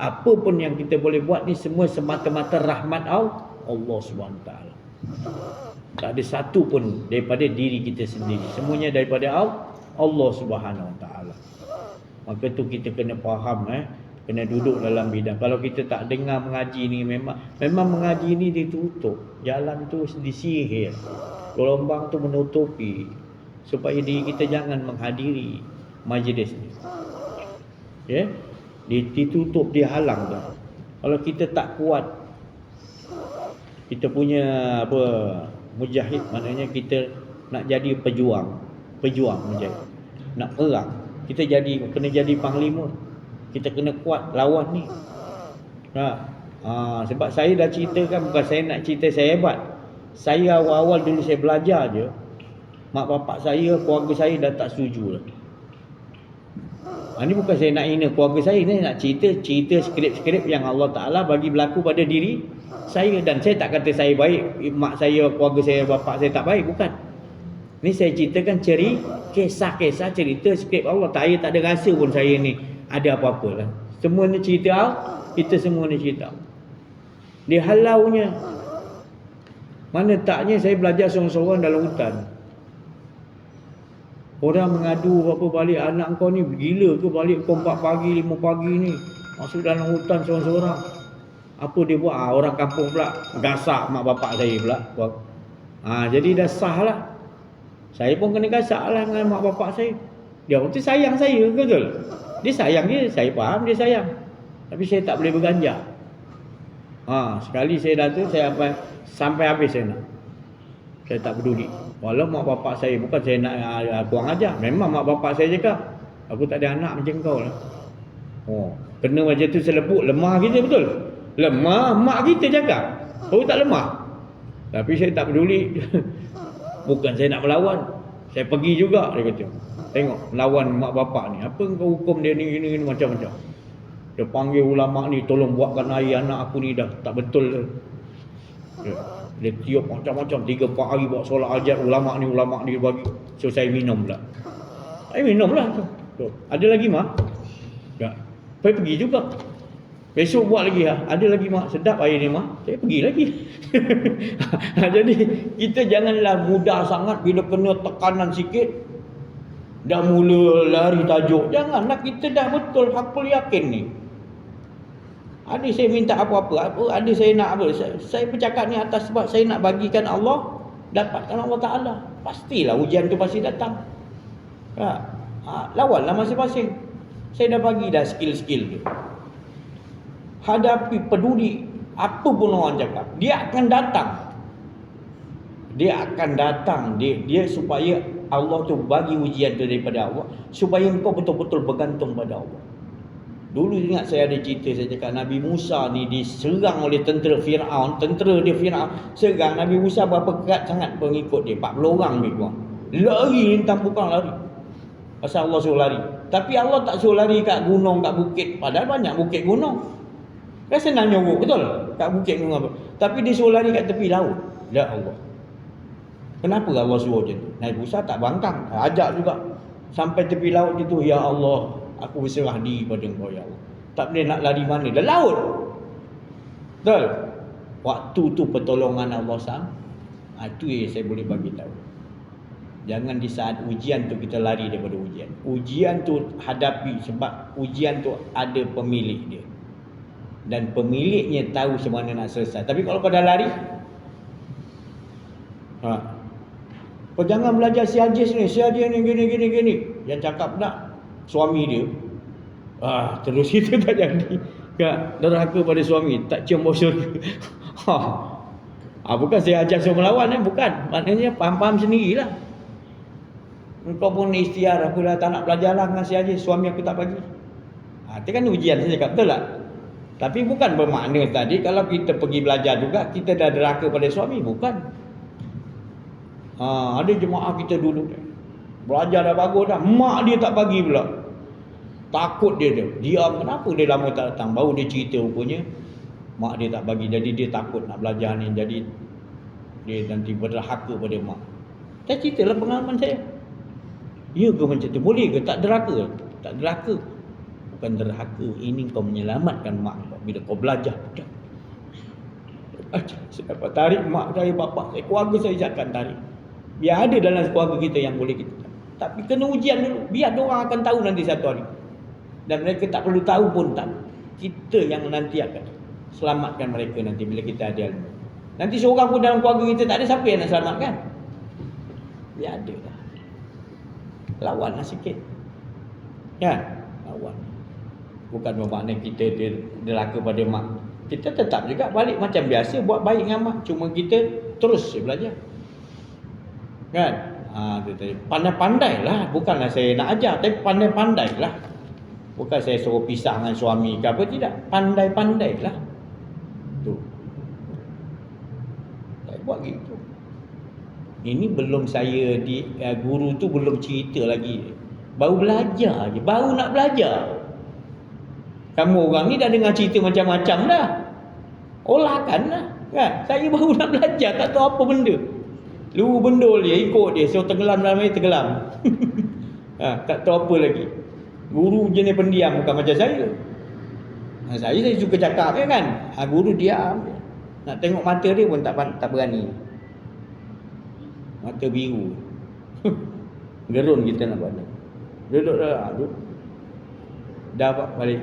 S1: apa pun yang kita boleh buat ni semua semata-mata rahmat Allah SWT. Tak ada satu pun daripada diri kita sendiri. Semuanya daripada Allah SWT. Maka tu kita kena faham, kena duduk dalam bidang. Kalau kita tak dengar mengaji ni, memang mengaji ni ditutup. Jalan tu disihir. Gelombang tu menutupi supaya diri kita jangan menghadiri majlis ni. Ditutup, dihalang tu. Kalau kita tak kuat, kita punya mujahid, maknanya kita nak jadi pejuang mujahid, nak perang, kita kena jadi panglima. Kita kena kuat lawan ni. Sebab saya dah ceritakan, bukan saya nak cerita saya hebat. Saya awal-awal dulu saya belajar je, mak bapak saya, keluarga saya dah tak setuju lah. Ini bukan saya nak hina keluarga saya, ni nak cerita skrip-skrip yang Allah Ta'ala bagi berlaku pada diri saya. Dan saya tak kata saya baik, mak saya, keluarga saya, bapak saya tak baik, bukan. Ni saya ceritakan kisah-kisah cerita skrip Allah. Saya tak ada rasa pun saya ni ada apa-apa lah. Semua ni cerita kita semua ni cerita. Dia halaunya. Mana taknya saya belajar seorang-seorang dalam hutan. Orang mengadu apa balik, anak kau ni gila ke balik kau 4 pagi 5 pagi ni masuk dalam hutan seorang-seorang. Apa dia buat? Orang kampung pula gasak mak bapak saya pula. Jadi dah sah lah. Saya pun kena gasak lah dengan mak bapak saya. Dia waktu sayang saya, betul? Dia sayang dia, saya faham dia sayang. Tapi saya tak boleh berganjak. Sekali saya dah tu, saya sampai habis saya nak. Saya tak peduli. Walau mak bapak saya, bukan saya nak kurang ajar. Memang mak bapak saya cakap, aku tak ada anak macam kau lah. Kena macam tu selepuk, lemah kita, betul? Lemah, mak kita cakap. Kau tak lemah. Tapi saya tak peduli. Bukan saya nak melawan. Saya pergi juga, dia kata. Tengok, melawan mak bapak ni. Apa kau hukum dia ni, macam-macam. Dia panggil ulama ni, tolong buatkan air anak aku ni dah tak betul. Dia tiup macam-macam, 3-4 hari buat solat hajat, ulama ni bagi. So saya minum pula. Saya minum lah tu. Ada lagi mak? Tak. Saya pergi juga. Besok buat lagi ada lagi mak, sedap air ni mak. Saya pergi lagi. Jadi kita janganlah mudah sangat bila kena tekanan sikit dah mula lari tajuk. Janganlah, kita dah betul hakul yakin ni. Ada saya minta apa-apa, ada saya nak apa. Saya bercakap ni atas sebab saya nak bagikan Allah, dapatkan Allah Ta'ala. Pastilah ujian tu pasti datang. Lawanlah masing-masing. Saya dah bagi dah skill-skill tu. Hadapi, peduli apa pun orang cakap, dia akan datang. Dia akan datang, dia supaya Allah tu bagi ujian tu daripada Allah, supaya engkau betul-betul bergantung pada Allah. Dulu ingat saya ada cerita, saya cakap Nabi Musa ni diserang oleh tentera Firaun, tentera dia Firaun serang Nabi Musa, berapa kerat sangat pengikut dia, 40 orang lebih kurang. Lari hintang pukang lari. Pasal Allah suruh lari. Tapi Allah tak suruh lari kat gunung, kat bukit, padahal banyak bukit gunung. Kan senang nyorok, betul? Kat bukit gunung apa. Tapi dia suruh lari kat tepi laut. Ya Allah. Kenapa Allah suruh macam tu? Nabi Musa tak bangkang, ajak juga sampai tepi laut itu, ya Allah, aku berserah diri pada engkau ya Allah. Tak boleh nak lari mana, dah laut. Betul? Waktu tu pertolongan Allah sang. Itu yang saya boleh bagi tahu. Jangan di saat ujian tu kita lari daripada ujian. Ujian tu hadapi, sebab ujian tu ada pemilik dia. Dan pemiliknya tahu macam mana nak selesai. Tapi kalau kau dah lari, kau jangan belajar si Hajiz ni gini. Yang cakap pula suami dia, terus itu tak jadi. Derhaka pada suami, tak cium bau syurga. Bukan saya ajar suruh melawan, bukan. Maknanya faham-faham sendirilah. Engkau pun ikhtiar, aku dah tak nak belajar lah dengan si Hajiz, suami aku tak bagi. Itu kan ujian, saya cakap, betul tak? Tapi bukan bermakna tadi kalau kita pergi belajar juga kita dah derhaka pada suami, bukan. Ada jemaah kita dulu belajar dah bagus dah, mak dia tak bagi pula. Takut dia diam. Kenapa dia lama tak datang? Baru dia cerita rupanya mak dia tak bagi, jadi dia takut nak belajar ni, jadi dia nanti berderhaka pada mak. Saya ceritalah pengalaman saya. Ya ke macam tu? Boleh ke? Tak derhaka? Tak derhaka. Bukan derhaka, ini kau menyelamatkan mak bila kau belajar. Saya dapat tarik mak saya, bapak saya, keluarga saya akan tarik. Biar ada dalam keluarga kita yang boleh kita. Tapi kena ujian dulu. Biar diorang akan tahu nanti satu hari. Dan mereka tak perlu tahu pun tak. Kita yang nanti akan selamatkan mereka nanti bila kita ada ilmu. Nanti seorang pun dalam keluarga kita tak ada, siapa yang nak selamatkan? Biar ada lah. Lawanlah sikit. Ya, lawan. Bukan bermakna kita derhaka pada mak. Kita tetap juga balik macam biasa, buat baik dengan mak. Cuma kita terus belajar. Kan? Pandai-pandailah. Bukanlah saya nak ajar, tapi pandai-pandailah. Bukan saya suruh pisah dengan suami ke apa, tidak. Pandai-pandailah. Tu. Saya buat gitu. Ini belum saya guru tu belum cerita lagi. Baru belajar je. Baru nak belajar. Kamu orang ni dah dengar cerita macam-macam dah. Olahkan lah. Kan? Saya baru nak belajar, tak tahu apa benda. Lu bendul dia, ikut dia. So tenggelam dalam air, tenggelam. Tak tahu apa lagi. Guru jenis pendiam, bukan macam saya. Saya suka cakap ya kan. Guru diam. Nak tengok mata dia pun tak berani. Mata biru. Gerun kita nak buat. Duduk dah. Dah balik.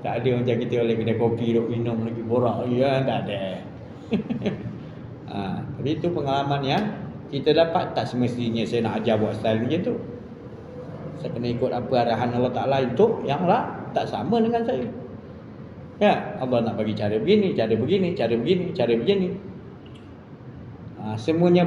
S1: Tak ada macam kita oleh kedai kopi duk minum lagi borak. Ya, tak ada. Tapi itu pengalaman yang kita dapat. Tak semestinya saya nak ajar buat style macam tu. Saya kena ikut apa arahan Allah Ta'ala untuk yang lah tak sama dengan saya. Ya, Allah nak bagi cara begini, cara begini, cara begini, cara begini. Semuanya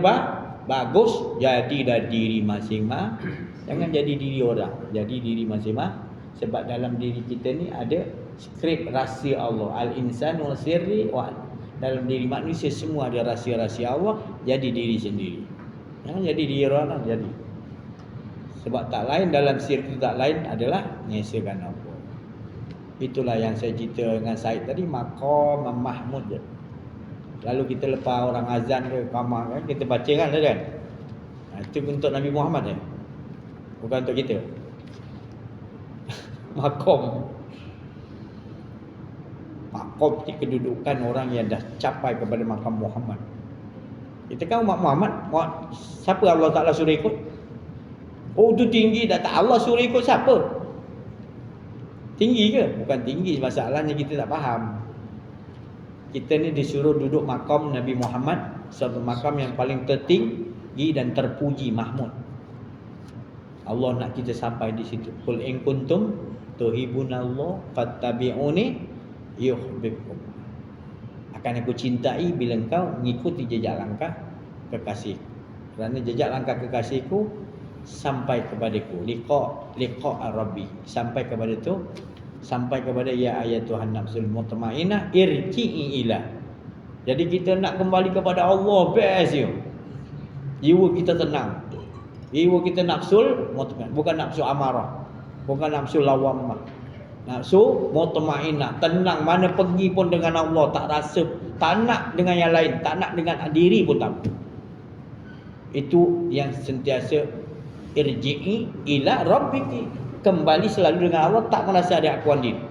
S1: bagus. Jadilah diri masing-masing. Jangan jadi diri orang, jadi diri masing-masing. Sebab dalam diri kita ni ada skrip rahsia Allah. Al-insanu sirri wa dalam diri manusia semua ada rahsia-rahsia Allah. Jadi diri sendiri. Jangan jadi diri orang lah, jadi. Sebab tak lain dalam sirri tak lain adalah menyesakan Allah. Itulah yang saya cerita dengan Said tadi, maqam Mahmud je. Lalu kita lepas orang azan ke kamar kan, kita baca kan, kan? Itu untuk Nabi Muhammad ya. Bukan untuk kita. Makom itu kedudukan orang yang dah capai kepada makam Muhammad. Kita kan umat Muhammad, siapa Allah Ta'ala suruh ikut? Oh tu tinggi, dah tak Allah suruh ikut siapa? Tinggi ke? Bukan tinggi, masalahnya kita tak faham. Kita ni disuruh duduk makam Nabi Muhammad, satu makam yang paling tertinggi dan terpuji, Mahmud. Allah nak kita sampai di situ. Qul in kuntum tuhibunallah fattabi'uni yuhibbukum. akan aku cintai bila engkau mengikuti jejak langkah kekasih. Kerana jejak langkah kekasihku sampai kepadaku, liqa rabbi, sampai kepada tu, sampai kepada ya ayatuhan nafsul mutmainnah irji'i ila. Jadi kita nak kembali kepada Allah, best je. Jiwa kita tenang. Jiwa kita nafsul mutmainnah, bukan nafsu amarah, bukan nafsu lawamah. Nafsu mutmainnah, tenang, mana pergi pun dengan Allah, tak rasa, tak nak dengan yang lain, tak nak dengan diri pun tak. Itu yang sentiasa irji'i ila rabbiki, kembali selalu dengan Allah, tak merasa ada akuan diri.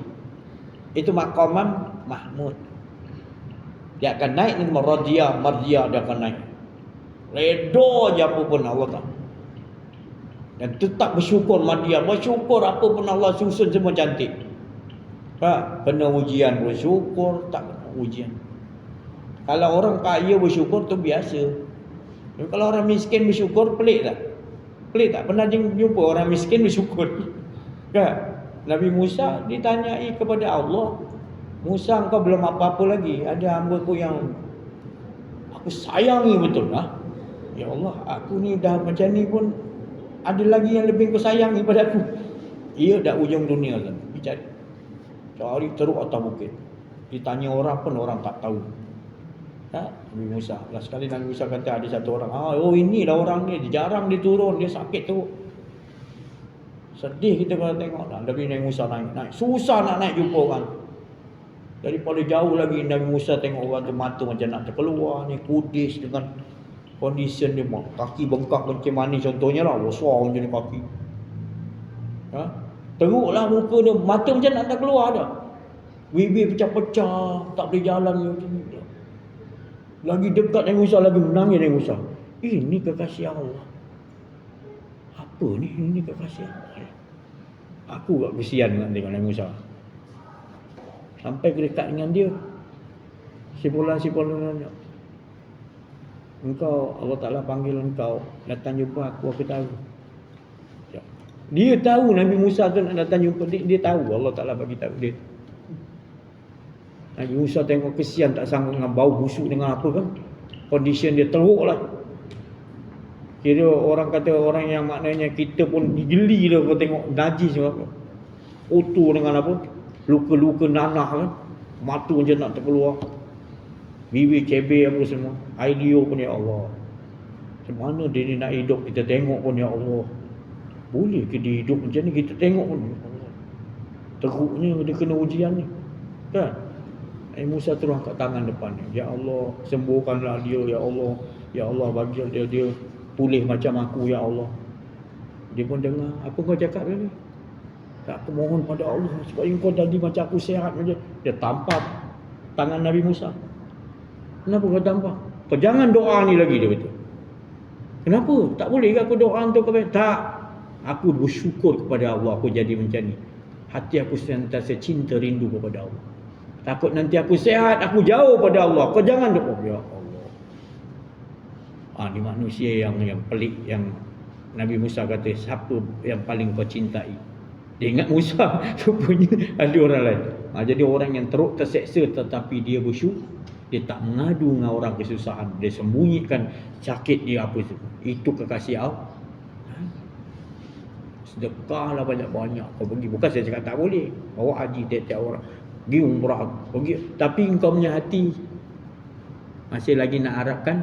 S1: Itu maqaman mahmud. Dia akan naik dengan mardiah, dia akan naik. Redha je apa pun Allah tak. Dan tetap bersyukur mardiah, bersyukur apa pun Allah susun semua cantik. Kena ujian bersyukur, tak kena ujian. Kalau orang kaya bersyukur tu biasa. Kalau orang miskin bersyukur, pelik tak? Pelik tak? Pernah jumpa orang miskin bersyukur? Kan? Nabi Musa ditanyai kepada Allah, Musa, engkau belum apa-apa lagi, ada hamba-Ku yang aku sayangi betul. Ya Allah, aku ni dah macam ni pun ada lagi yang lebih kau sayangi pada aku. Ia dah ujung dunia kan. Cari teruk atas bukit. Ditanya orang pun orang tak tahu. Nabi Musa. Last sekali Nabi Musa kata ada satu orang, oh ini dah orang ni, jarang dia turun, dia sakit tu. Sedih kita kalau tengok lah. Nabi Musa naik. Susah nak naik jumpa orang. Daripada jauh lagi Nabi Musa tengok orang tu mata macam nak terkeluar ni, kudis dengan condition dia, kaki bengkak macam mana contohnya lah, besar macam ni kaki. Teruklah muka dia, mata macam nak terkeluar dah. Bibir pecah-pecah, tak boleh jalan macam ni. Lagi dekat Nabi Musa, lagi menangis Nabi Musa. Ini kekasih Allah. Apa ni? Ini kekasih Allah. Aku tak kesian nak tengok Nabi Musa. Sampai ke dekat dengan dia, sipulan-sipulan, engkau, Allah Ta'ala panggil engkau, datang jumpa aku tahu. Dia tahu Nabi Musa tu nak datang jumpa dia tahu, Allah Ta'ala bagi tahu dia. Nabi Musa tengok kesian, tak sanggup dengan bau busuk dengan apa kan. Condition dia teruk lah. Kira orang kata, orang yang maknanya kita pun digeli lah kalau tengok najis apa. Kotor dengan apa, luka-luka nanah kan. Mata macam nak terkeluar. Bibir cebir apa semua. Idea pun ya Allah. Macam mana dia ni nak hidup, kita tengok pun ya Allah. Boleh ke dia hidup macam ni, kita tengok pun ya Allah. Teruknya dia kena ujian ni kan. Musa terus angkat tangan depan ni, ya Allah, sembuhkanlah dia ya Allah. Ya Allah, bagi dia pulih macam aku ya Allah. Dia pun dengar, apa kau cakap tadi? Tak, aku mohon pada Allah supaya kau tadi macam aku sihat macam. Dia tampar tangan Nabi Musa. Kenapa kau tampar? Kau jangan doa ni lagi, dia kata. Kenapa? Tak boleh ke aku doa untuk kau? Tak. Aku bersyukur kepada Allah aku jadi macam ni. Hati aku sentiasa cinta rindu kepada Allah. Takut nanti aku sihat, aku jauh pada Allah. Kau jangan doa. Ya Allah. Ni manusia yang pelik, yang Nabi Musa kata, siapa yang paling kau cintai? Dia ingat Musa, rupanya ada orang lain. Jadi orang yang teruk terseksa tetapi dia bersyukur. Dia tak mengadu dengan orang kesusahan. Dia sembunyikan sakit dia apa tu. Itu kekasih Allah. Sedekahlah banyak-banyak kau pergi. Bukan saya cakap tak boleh. Bawa haji tiap-tiap orang. Pergi umrah, pergi. Tapi engkau punya hati masih lagi nak harapkan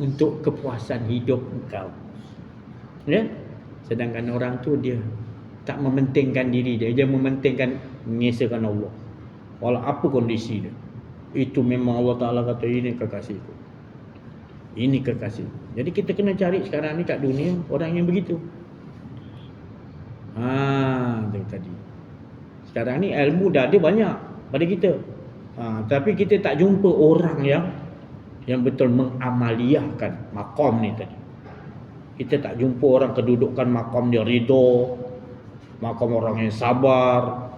S1: untuk kepuasan hidup engkau. Ya? Sedangkan orang tu dia tak mementingkan diri dia. Dia mementingkan mengesahkan Allah. Walau apa kondisi dia. Itu memang Allah Ta'ala kata, ini kekasihku. Ini kekasih. Jadi kita kena cari sekarang ni kat dunia orang yang begitu. Itu tadi. Sekarang ni ilmu dah ada banyak pada kita. Tapi kita tak jumpa orang yang betul mengamaliyahkan maqam ni tadi. Kita tak jumpa orang kedudukan maqam dia ridha, maqam orang yang sabar.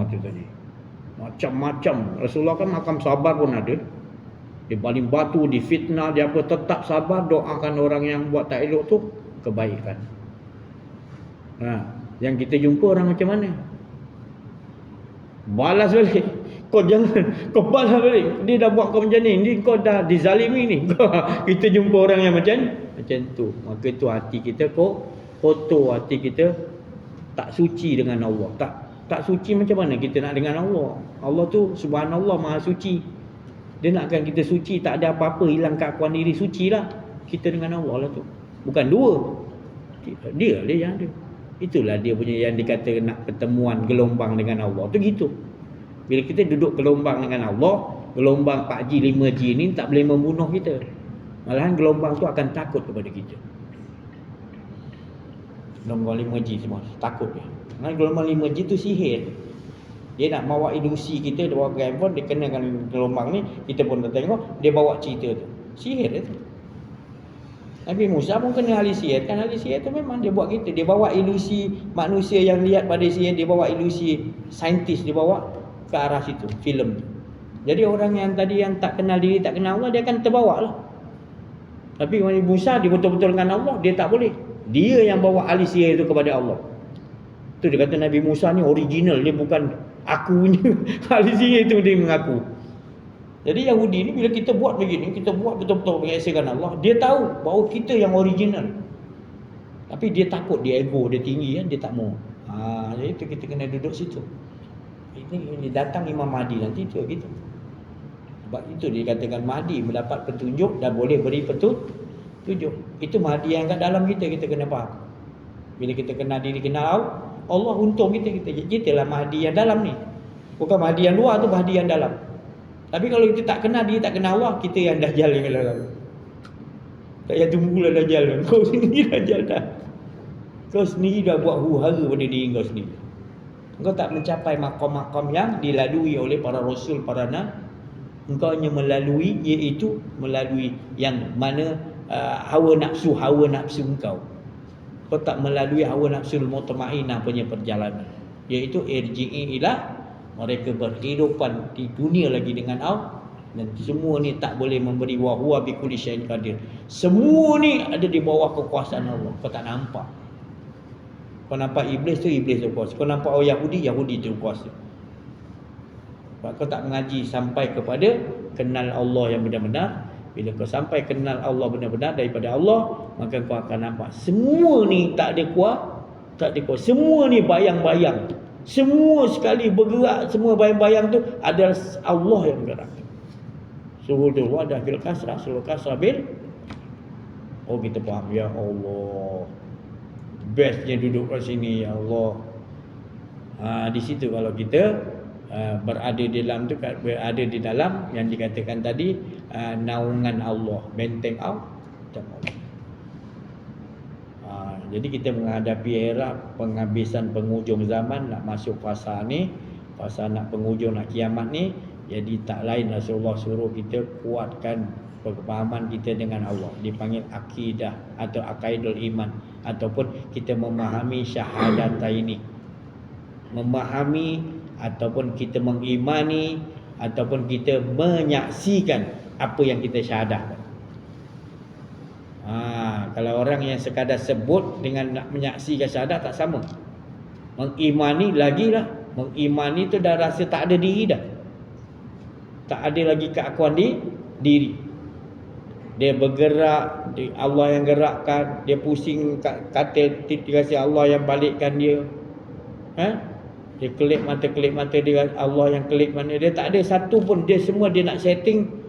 S1: Itu tadi. Macam-macam. Rasulullah kan maqam sabar pun ada. Dia baling batu, di fitnah, dia apa, tetap sabar, doakan orang yang buat tak elok tu kebaikan. Yang kita jumpa orang macam mana? Balas balik. Kau jangan, kau balas balik. Dia dah buat kau macam ni kau dah dizalimi ni. Kita jumpa orang yang macam tu. Maka tu hati kita kotor, hati kita tak suci dengan Allah. Tak suci macam mana kita nak dengan Allah? Allah tu subhanallah maha suci. Dia nakkan kita suci, tak ada apa-apa hilang keakuan diri, suci lah. Kita dengan Allah lah tu. Bukan dua. Dia yang ada. Itulah dia punya yang dikata nak pertemuan gelombang dengan Allah. Tu gitu. Bila kita duduk gelombang dengan Allah, gelombang 4G, 5G ni tak boleh membunuh kita. Malahan gelombang tu akan takut kepada kita. Gelombang 5G semua takut dia. Kerana gelombang 5G tu sihir. Dia nak bawa ilusi kita, dia bawa handphone, dia kenakan gelombang ni, kita pun tengok, dia bawa cerita tu. Sihir tu. Nabi Musa pun kena ahli sihir. Kan ahli sihir tu memang dia buat kita. Dia bawa ilusi manusia yang lihat pada sihir, dia bawa ilusi saintis, dia bawa ke arah situ, filem tu. Jadi orang yang tadi yang tak kenal diri, tak kenal Allah, dia akan terbawa lah. Tapi Nabi Musa dia betul-betul dengan Allah, dia tak boleh. Dia yang bawa ahli sihir itu kepada Allah. Tu dia kata Nabi Musa ni original, dia bukan aku punya ahli sihir itu dia mengaku. Jadi Yahudi ni bila kita buat begini, kita buat betul-betul mengesahkan Allah, dia tahu bahawa kita yang original. Tapi dia takut, dia ego, dia tinggi kan, dia tak mau. Jadi itu kita kena duduk situ. Ini datang Imam Mahdi nanti tu gitu. Sebab itu dikatakan Mahdi mendapat petunjuk dan boleh beri petunjuk. Itu Mahdi yang kat dalam kita kena faham. Bila kita kenal diri, kenal Allah, untung kita lah Mahdi yang dalam ni. Bukan Mahdi yang luar tu, Mahdi yang dalam. Tapi kalau kita tak kenal diri, tak kenal Allah, kita yang Dajjal yang dalam. Tak payah tunggulah Dajjal. Kau sendiri Dajjal dah. Kau sendiri dah buat huru-hara pada diri kau sendiri. Engkau tak mencapai makom-makom yang dilalui oleh para rasul, para nabi. Engkau hanya melalui, iaitu melalui yang mana hawa nafsu engkau. Kau tak melalui hawa nafsu mutmainnah punya perjalanan, iaitu irji'i ila, mereka berkehidupan di dunia lagi dengan Allah. Dan semua ni tak boleh memberi wa huwa bi kulli syai'in qadir. Semua ni ada di bawah kekuasaan Allah. Kau tak nampak. Kau nampak iblis tu kuasa. Kau nampak orang Yahudi tu kuasa. Sebab kau tak mengaji sampai kepada kenal Allah yang benar-benar. Bila kau sampai kenal Allah benar-benar daripada Allah, maka kau akan nampak semua ni tak ada kuat. Semua ni bayang-bayang. Semua sekali bergerak, semua bayang-bayang tu adalah Allah yang bergerak. Suhudul wadah bil kasrah, sul kasrah bil. Oh, kita faham, ya Allah. Bestnya duduk kat sini, ya Allah. Di situ kalau kita berada di dalam yang dikatakan tadi, naungan Allah, benteng Allah. Jadi kita menghadapi era penghabisan penghujung zaman, nak masuk fasa ni, fasa nak penghujung, nak kiamat ni. Jadi tak lain Rasulullah suruh kita kuatkan kefahaman kita dengan Allah. Dipanggil akidah atau aqaidul iman, ataupun kita memahami syahadat ini. Memahami ataupun kita mengimani ataupun kita menyaksikan apa yang kita syahadahkan. Kalau orang yang sekadar sebut dengan nak menyaksikan syahadat tak sama. Mengimani lagi lah. Mengimani tu dah rasa tak ada diri dah. Tak ada lagi keakuan diri. Dia bergerak, Allah yang gerakkan. Dia pusing katil, dikasih Allah yang balikkan dia. Dia kelip mata dia, Allah yang kelip mana. Dia tak ada satu pun. Dia semua dia nak setting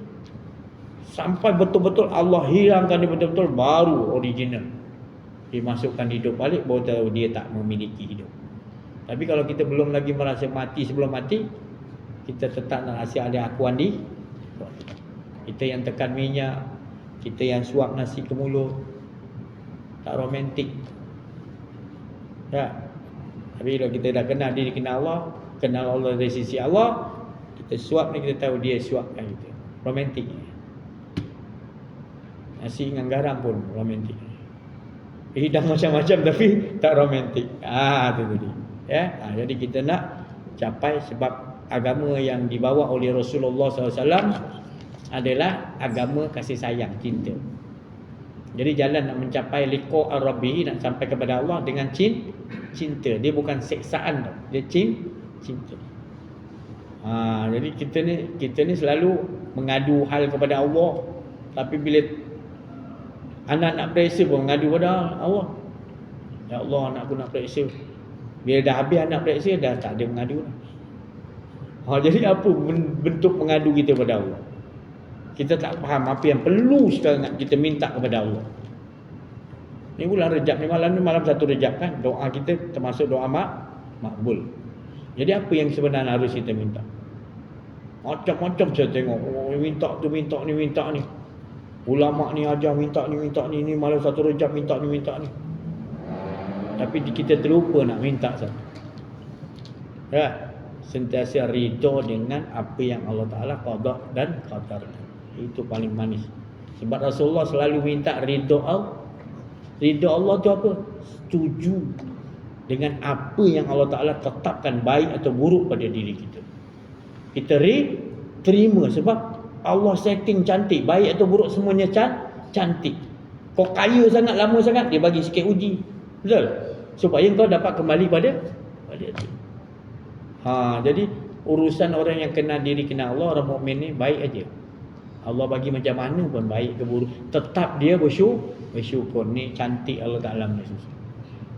S1: sampai betul-betul Allah hilangkan dia betul-betul, baru original. Dia masukkan hidup balik, baru tahu dia tak memiliki hidup. Tapi kalau kita belum lagi merasa mati sebelum mati, kita tetap nak rasa ada akuan di. Kita yang tekan minyak, kita yang suap nasi ke mulut, tak romantik. Ya. Tapi kalau kita dah kenal diri, kenal Allah dari sisi Allah, kita suap ni kita tahu dia suapkan kita. Romantik. Nasi dengan garam pun romantik. Hidang macam-macam tapi tak romantik. Tu tadi. Ya. Jadi kita nak capai, sebab agama yang dibawa oleh Rasulullah SAW adalah agama kasih sayang, cinta. Jadi jalan nak mencapai liqa ar-rabbi, nak sampai kepada Allah dengan cinta. Dia bukan seksaan tau. Dia cinta. Jadi kita ni selalu mengadu hal kepada Allah, tapi bila anak nak periksa pun mengadu pada Allah. Ya Allah, anakku nak periksa. Bila dah habis anak periksa, dah tak ada mengadu dah. Jadi apa bentuk mengadu kita pada Allah? Kita tak faham apa yang perlu sekarang kita minta kepada Allah. Ni bulan Rejab ni, malam 1 Rejab kan, doa kita termasuk doa makbul. Jadi apa yang sebenarnya harus kita minta? Macam-macam saya tengok, minta tu, minta ni. Ulama ni ajar minta ni, malam 1 Rejab minta ni. Tapi kita terlupa nak minta satu. Ya, sentiasa ridha dengan apa yang Allah Taala qada dan qadarkan. Itu paling manis. Sebab Rasulullah selalu minta ridha Allah. Ridha Allah tu apa? Setuju dengan apa yang Allah Taala tetapkan baik atau buruk pada diri kita. Kita terima sebab Allah setting cantik, baik atau buruk semuanya cantik. Kau kaya sangat, lama sangat, dia bagi sikit uji. Betul? Supaya kau dapat kembali pada dia. Jadi urusan orang yang kenal diri, kenal Allah, orang mukmin ni baik aja. Allah bagi macam mana pun, baik ke buruk, tetap dia bersyukur. Ni cantik Allah Taala punya susu.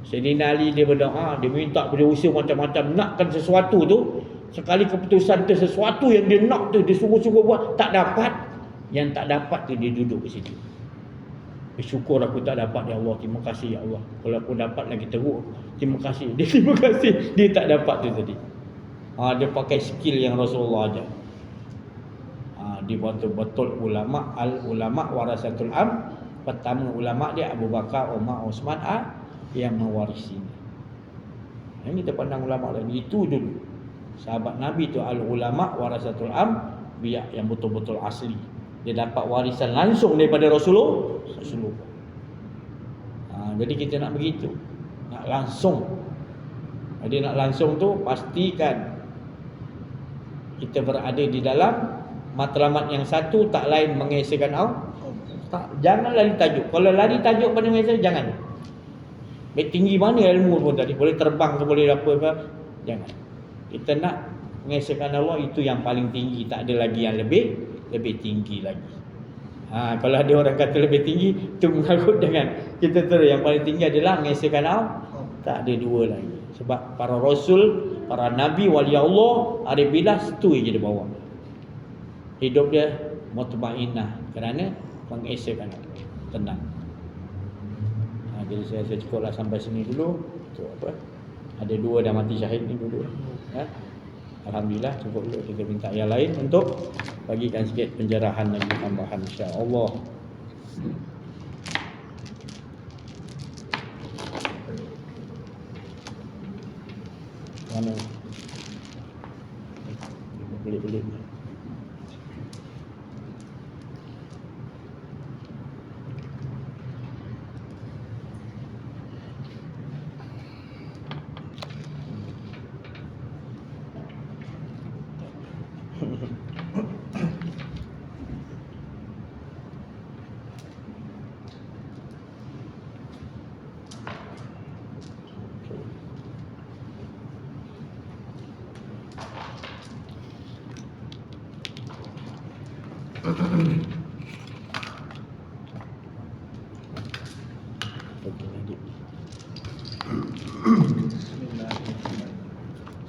S1: Sayyidina Ali dia berdoa, dia minta, dia usaha macam-macam nakkan sesuatu tu. Sekali keputusan tu, sesuatu yang dia nak tu, dia sungguh-sungguh buat, tak dapat. Yang tak dapat tu dia duduk di situ. Bersyukur aku tak dapat, ya Allah, terima kasih ya Allah. Kalau aku dapat lagi teruk, terima kasih. Dia terima kasih, dia tak dapat tu tadi. Dia pakai skill yang Rasulullah ajar. Dia betul-betul ulama, al-ulama warasatul am. Pertama ulama dia Abu Bakar, Umar, Uthman yang mewarisi. Yang kita pandang ulama lagi itu dulu. Sahabat Nabi tu al-ulama warasatul am, biar yang betul-betul asli. Dia dapat warisan langsung daripada Rasulullah. Jadi kita nak begitu, nak langsung. Jadi nak langsung tu pastikan kita berada di dalam matlamat yang satu, tak lain mengesahkan Allah. Jangan lari tajuk. Kalau lari tajuk pada mengesah, jangan. Baik tinggi mana ilmu pun tadi, boleh terbang ke, boleh apa ke, jangan. Kita nak mengesahkan Allah, itu yang paling tinggi, tak ada lagi yang lebih tinggi lagi. Kalau ada orang kata lebih tinggi, tu mengagut dengan kita terus yang paling tinggi adalah mengesahkan Allah. Tak ada dua lagi. Sebab para rasul, para nabi, wali Allah, arif billah, itu je dia bawa. Hidup dia mutmainnah kerana mengesahkan Allah. Tenang. Jadi saya cukuplah sampai sini dulu. Tu apa? Ada dua dah mati syahid ni dulu. Alhamdulillah, cukup dulu. Kita minta yang lain untuk bagikan sikit penjarahan lagi tambahan, insya-Allah. Mana? Boleh.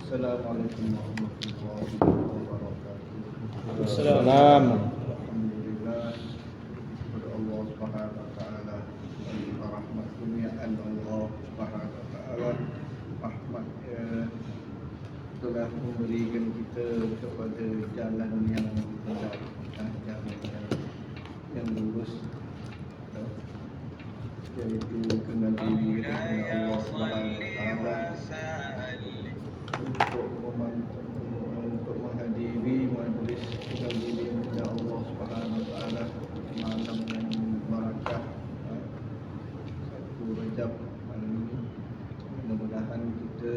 S2: Assalamualaikum warahmatullahi wabarakatuh.
S1: Assalamualaikum.
S2: Alhamdulillah kepada Allah Subhanahu wa taala, rahmat kurniaan Allah Subhanahu wa taala, rahmat telah memberikan kita kepada jalan yang benar, jalan yang lurus, iaitu kenal diri kepada Allah Subhanahu wa taala, untuk menghadiri majlis kenal diri kepada Allah Subhanahu wa taala malam yang barakah 1 Rejab malam ini. Mudah-mudahan kita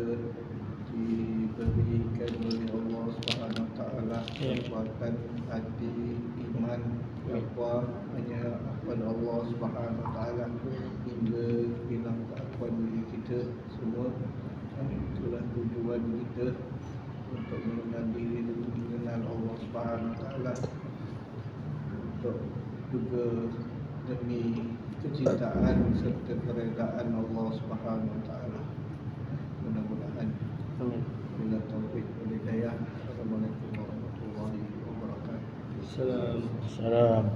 S2: diberikan oleh Allah Subhanahu wa taala kekuatan hati, iman, takwa hanya kepada Allah Subhanahu wa taala hingga hilang keakuan diri kita semua. Itulah tujuan kita untuk mengenal diri Subhanahu Wa Taala, untuk juga demi kecintaan serta keredaan Allah Subhanahu Wa Taala. Mudah-mudahan bila taufik wal hidayah. Assalamualaikum warahmatullahi wabarakatuh.
S3: Salam. Salam.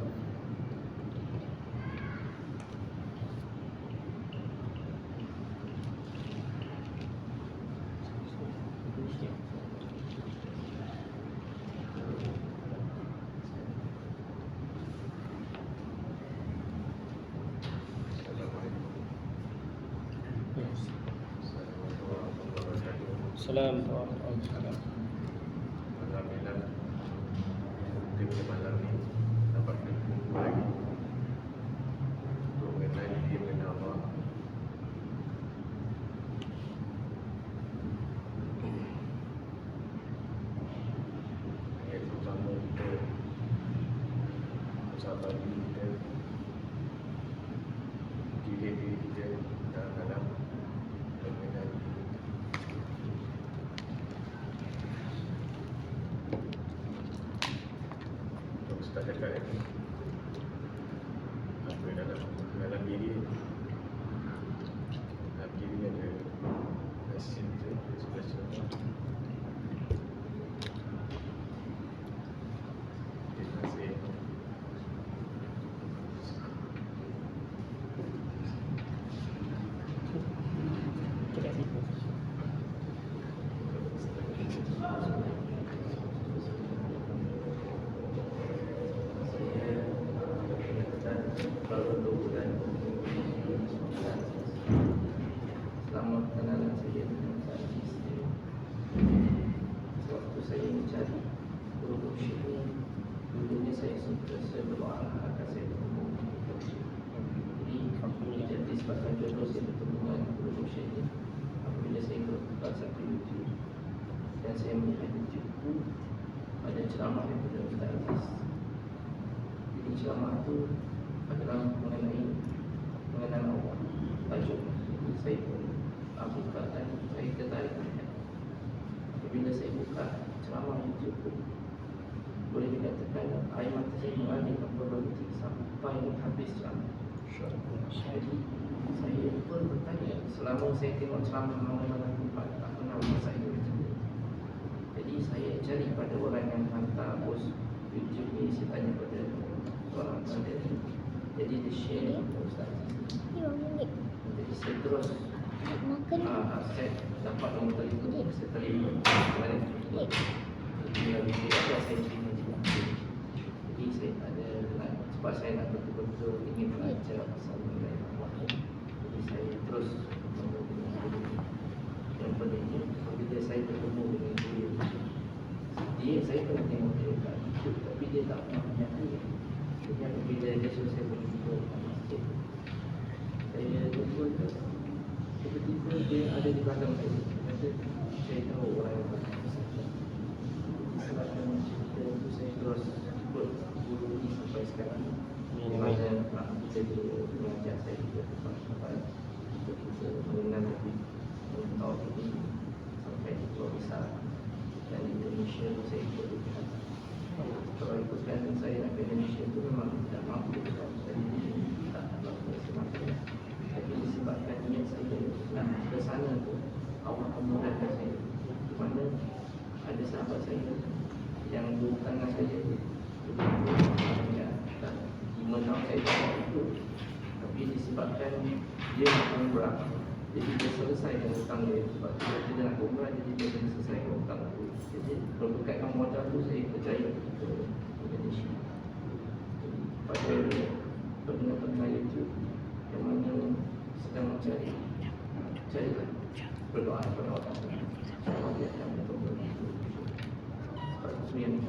S4: Alhamdulillah, pada malam ini dapat berkumpul lagi untuk mengenal diri, mengenal Allah. Ayat pertama kita bersahabat diri kita, diri kita dalam dan mengenal diri. Tak dekat ini apa dalam diri ada mesin tu sebelah sini. Terima kasih.
S5: Selamat kenalan saya dengan Aziz. Waktu saya mencari guru syekh, dulunya saya suka berdoa agar saya bertemu. Jadi disebabkan jodoh saya bertemu dengan guru syekh ini. Apabila saya buka satu YouTube dan saya melihat YouTube itu ada ceramah daripada Ustaz Aziz. Jadi ceramah itu adalah mengenai Allah. Tajuk saya pun buka dan saya tertarik. Apabila saya buka ceramah YouTube pun, boleh dikatakan air mata saya mengalir tanpa berhenti sampai habis ceramah. Jadi saya pun bertanya, selama saya tengok ceramah mana-mana tempat, tak pernah saya bertanya. Jadi saya cari pada orang yang hantar post YouTube ni, saya tanya pada orang pada ni. Jadi dia share Ustaz Aziz. Jadi saya terus saya dapat nombor telefon, saya telefon kepada dia. Dia saya terima juga. Jadi saya ada sebab saya nak betul-betul ingin belajar pasal mengenai Allah. Jadi saya terus yang pentingnya apabila saya bertemu dengan dia, saya pernah tengok dia kat YouTube, tapi dia tak pernah menyakini. Jadi apabila dia suruh saya berjumpa kat masjid, saya jumpa ke tiba-tiba dia ada di belakang saya. Kata saya tahu orang yang bersama. Sebabkan cerita itu saya terus ikut guru ini sampai sekarang. Di mana kita mengajar saya juga tempat-tempat untuk kita mengenal lebih tahu ini sampai di Pulau Besar dan di Indonesia saya ikut juga. Kalau ikutkan saya nak ke Indonesia itu memang tidak mampu, jadi tak mampu semata. Tapi disebabkan niat saya nak ke sana tu, Allah memudahkan saya. Di mana ada sahabat saya yang dulu tangan saya ya, 5 tahun saya tak itu. Tapi disebabkan dia nak umrah, jadi dia selesaikan hutang dia. Sebab dia nak umrah, jadi dia kena selesaikan hutang tu. Jadi berbekatkan modal tu saya percaya ke Indonesia. Pada pendengar YouTube yang mana sedang mencari, carilah, berdoa kepada Allah. Allah dia akan bertolong. Sebab itu yang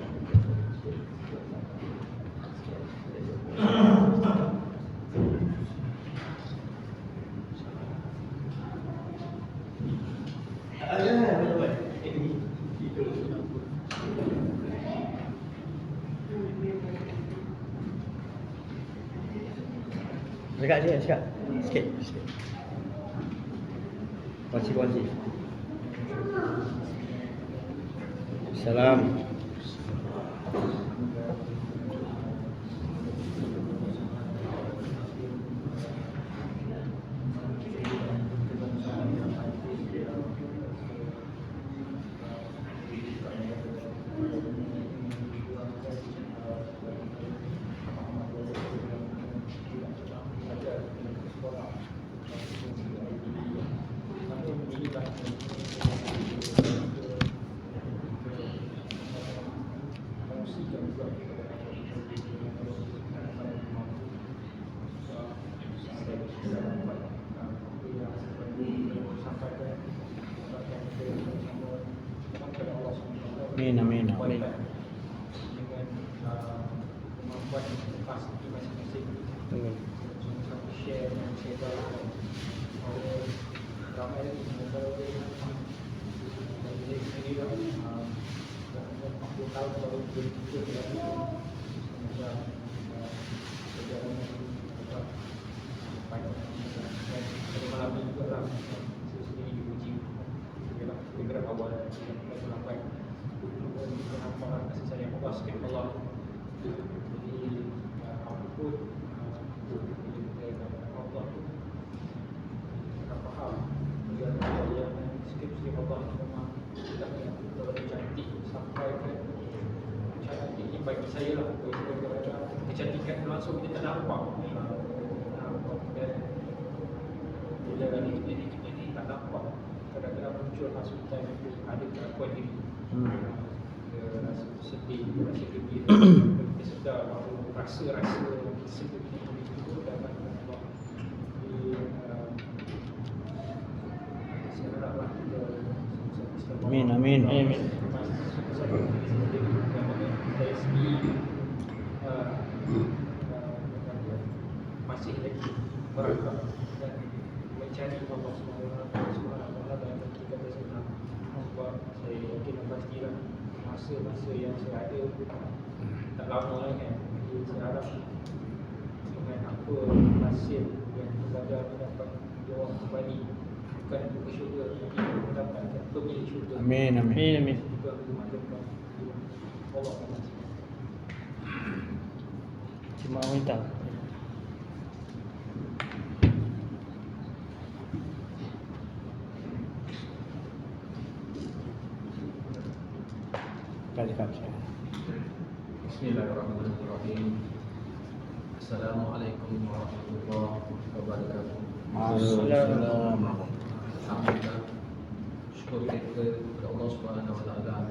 S1: Dekat dia, cakap sikit. Kunci. Salam.
S3: Amin, amin, amin.
S6: dengan kemampuan kapasiti masing-masing. Sama-sama share dan sebarkan ramai lagi semoga dan jadi sendiri dah 40 tahun baru berikut lagi. Semoga perjalanan tetap panjang dan pada malam ini juga lah saya sendiri diuji segera awal kita sampai nampak kasih sayang Allah sikit Allah. Jadi apapun bila kita kata Allah tu kita faham dia yang sikit-sikit Allah memang tidak terlalu cantik sampai ke cantik ini bagi saya lah kecantikan langsung kita tak nampak dan bila kita ni tak nampak kadang-kadang muncul hasutan itu ada kelakuan diri kita rasa sedih, rasa gembira kita sedar bahawa rasa-rasa seperti itu dapat Allah. Jadi saya haraplah kita sama-sama
S3: Amin, amin, amin.
S6: dari segi masih lagi berakal dan mencari Allah SWT dalam kita bersama. Sebab saya yakin dan pastilah masa-masa yang saya ada tak lama lagi kan. Jadi saya harap dengan apa hasil yang kita belajar dapat jawab kembali bukan untuk ke syurga tapi mendapatkan pemilik syurga.
S3: Amin, amin, amin.
S6: Juga memandangkan Allah SWT.
S3: Cuma minta. Kali-kali.
S5: Bismillahirrahmanirrahim. Assalamualaikum warahmatullahi wabarakatuh.
S3: Assalamualaikum.
S5: Alhamdulillah, syukur kita kepada Allah Subhanahu Wa Taala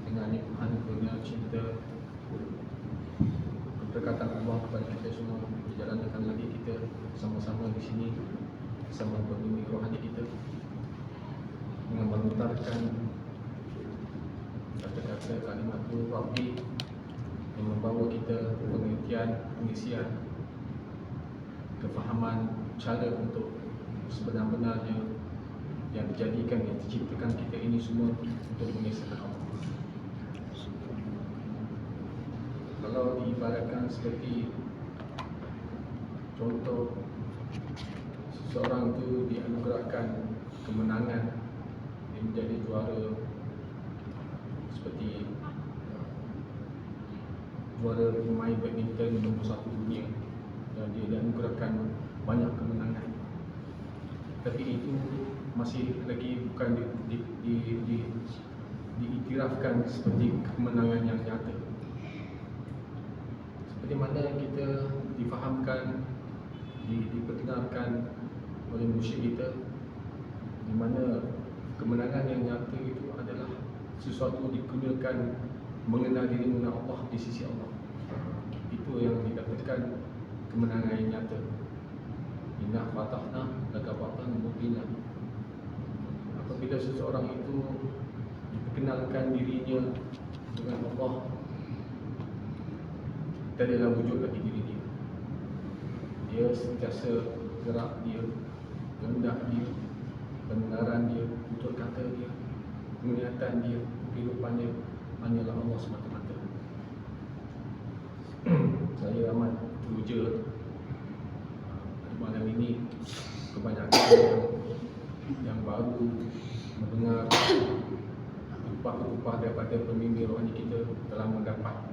S5: dengan nikmat kurnia cinta keberkatan Allah kepada kita semua. Dijalankan lagi kita sama-sama di sini bersama pemimpin rohani kita dengan melontarkan kata-kata kalimatul Rabbi yang membawa kita pengertian, pengisian, kefahaman cara untuk sebenar-benarnya yang dijadikan, yang diciptakan kita ini semua untuk mengisahkan Allah. Kalau diibaratkan seperti contoh seseorang itu dianugerahkan kemenangan, dia menjadi juara seperti juara pemain badminton nombor 1 dunia dan dia dianugerahkan banyak kemenangan, tapi itu masih lagi bukan diiktirafkan seperti kemenangan yang nyata. Seperti mana kita difahamkan, diperkenalkan oleh musyrik kita, di mana kemenangan yang nyata itu adalah sesuatu dikurniakan mengenal diri, mengenal Allah di sisi Allah. Itu yang dikatakan kemenangan yang nyata. Inna fatahna laka fatan mubina. Apabila seseorang itu diperkenalkan dirinya dengan Allah, tak adalah wujud lagi diri dia. Dia sentiasa gerak dia, kehendak dia, pendengaran dia, tutur kata dia, penglihatan dia, kehidupannya hanyalah Allah semata-mata. Saya amat teruja pada malam ini kebanyakan yang baru mendengar upah-upah daripada pemimpin rohani kita telah mendapat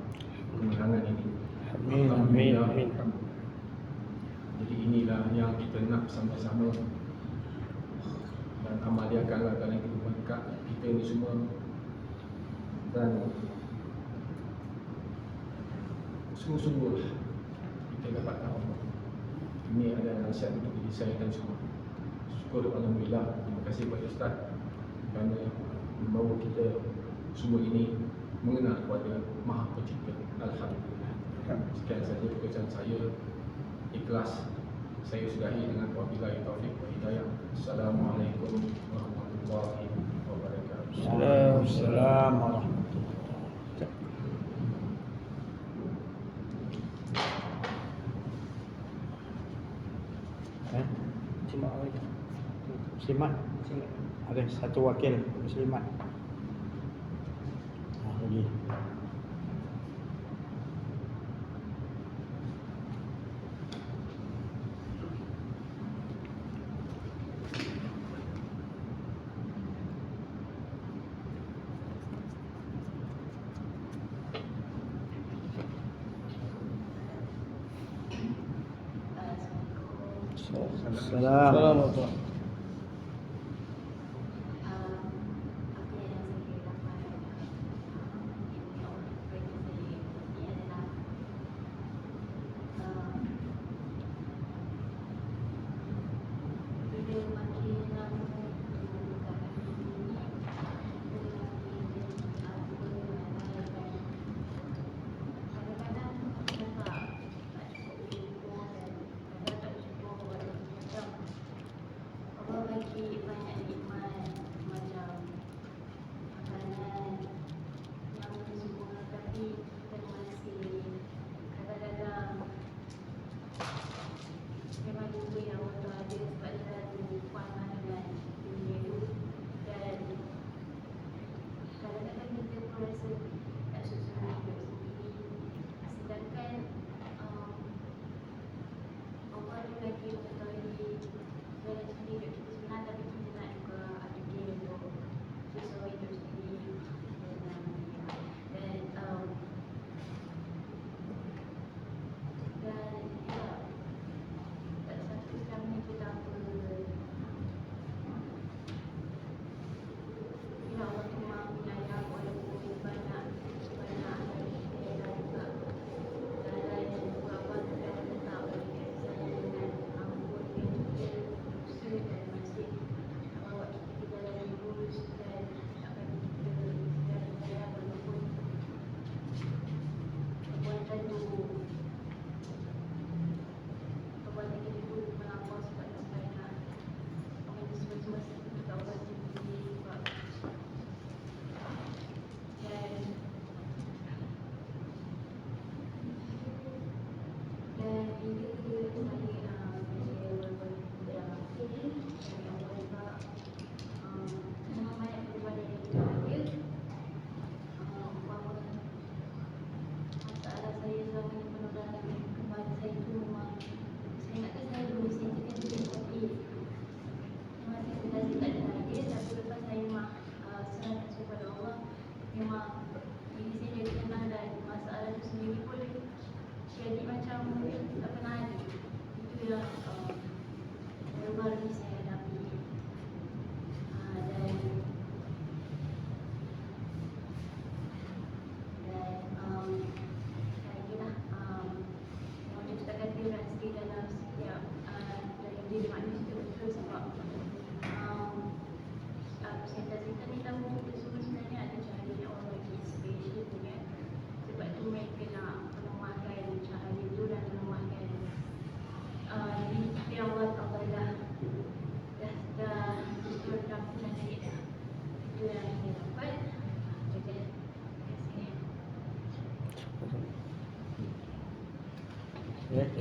S5: kemenangan ini.
S3: Amin, amin, amin.
S5: Jadi inilah yang kita nak sama-sama dan amaliakanlah dalam kehidupan kita ini semua. Dan sungguh-sungguhlah kita dapat tahu ini adalah nasihat untuk diri saya dan semua. Syukur alhamdulillah, terima kasih kepada Ustaz kerana membawa kita semua ini mengenal kepada Maha Pencipta. Alhamdulillah. Sekian saja pekerjaan saya. Ikhlas saya sudahi dengan wabillahi taufiq wa hidayah. Assalamualaikum warahmatullahi wabarakatuh.
S3: Assalamualaikum warahmatullahi wabarakatuh.
S1: Muslimat. Ada satu wakil Muslimat. Lagi. Assalamualaikum.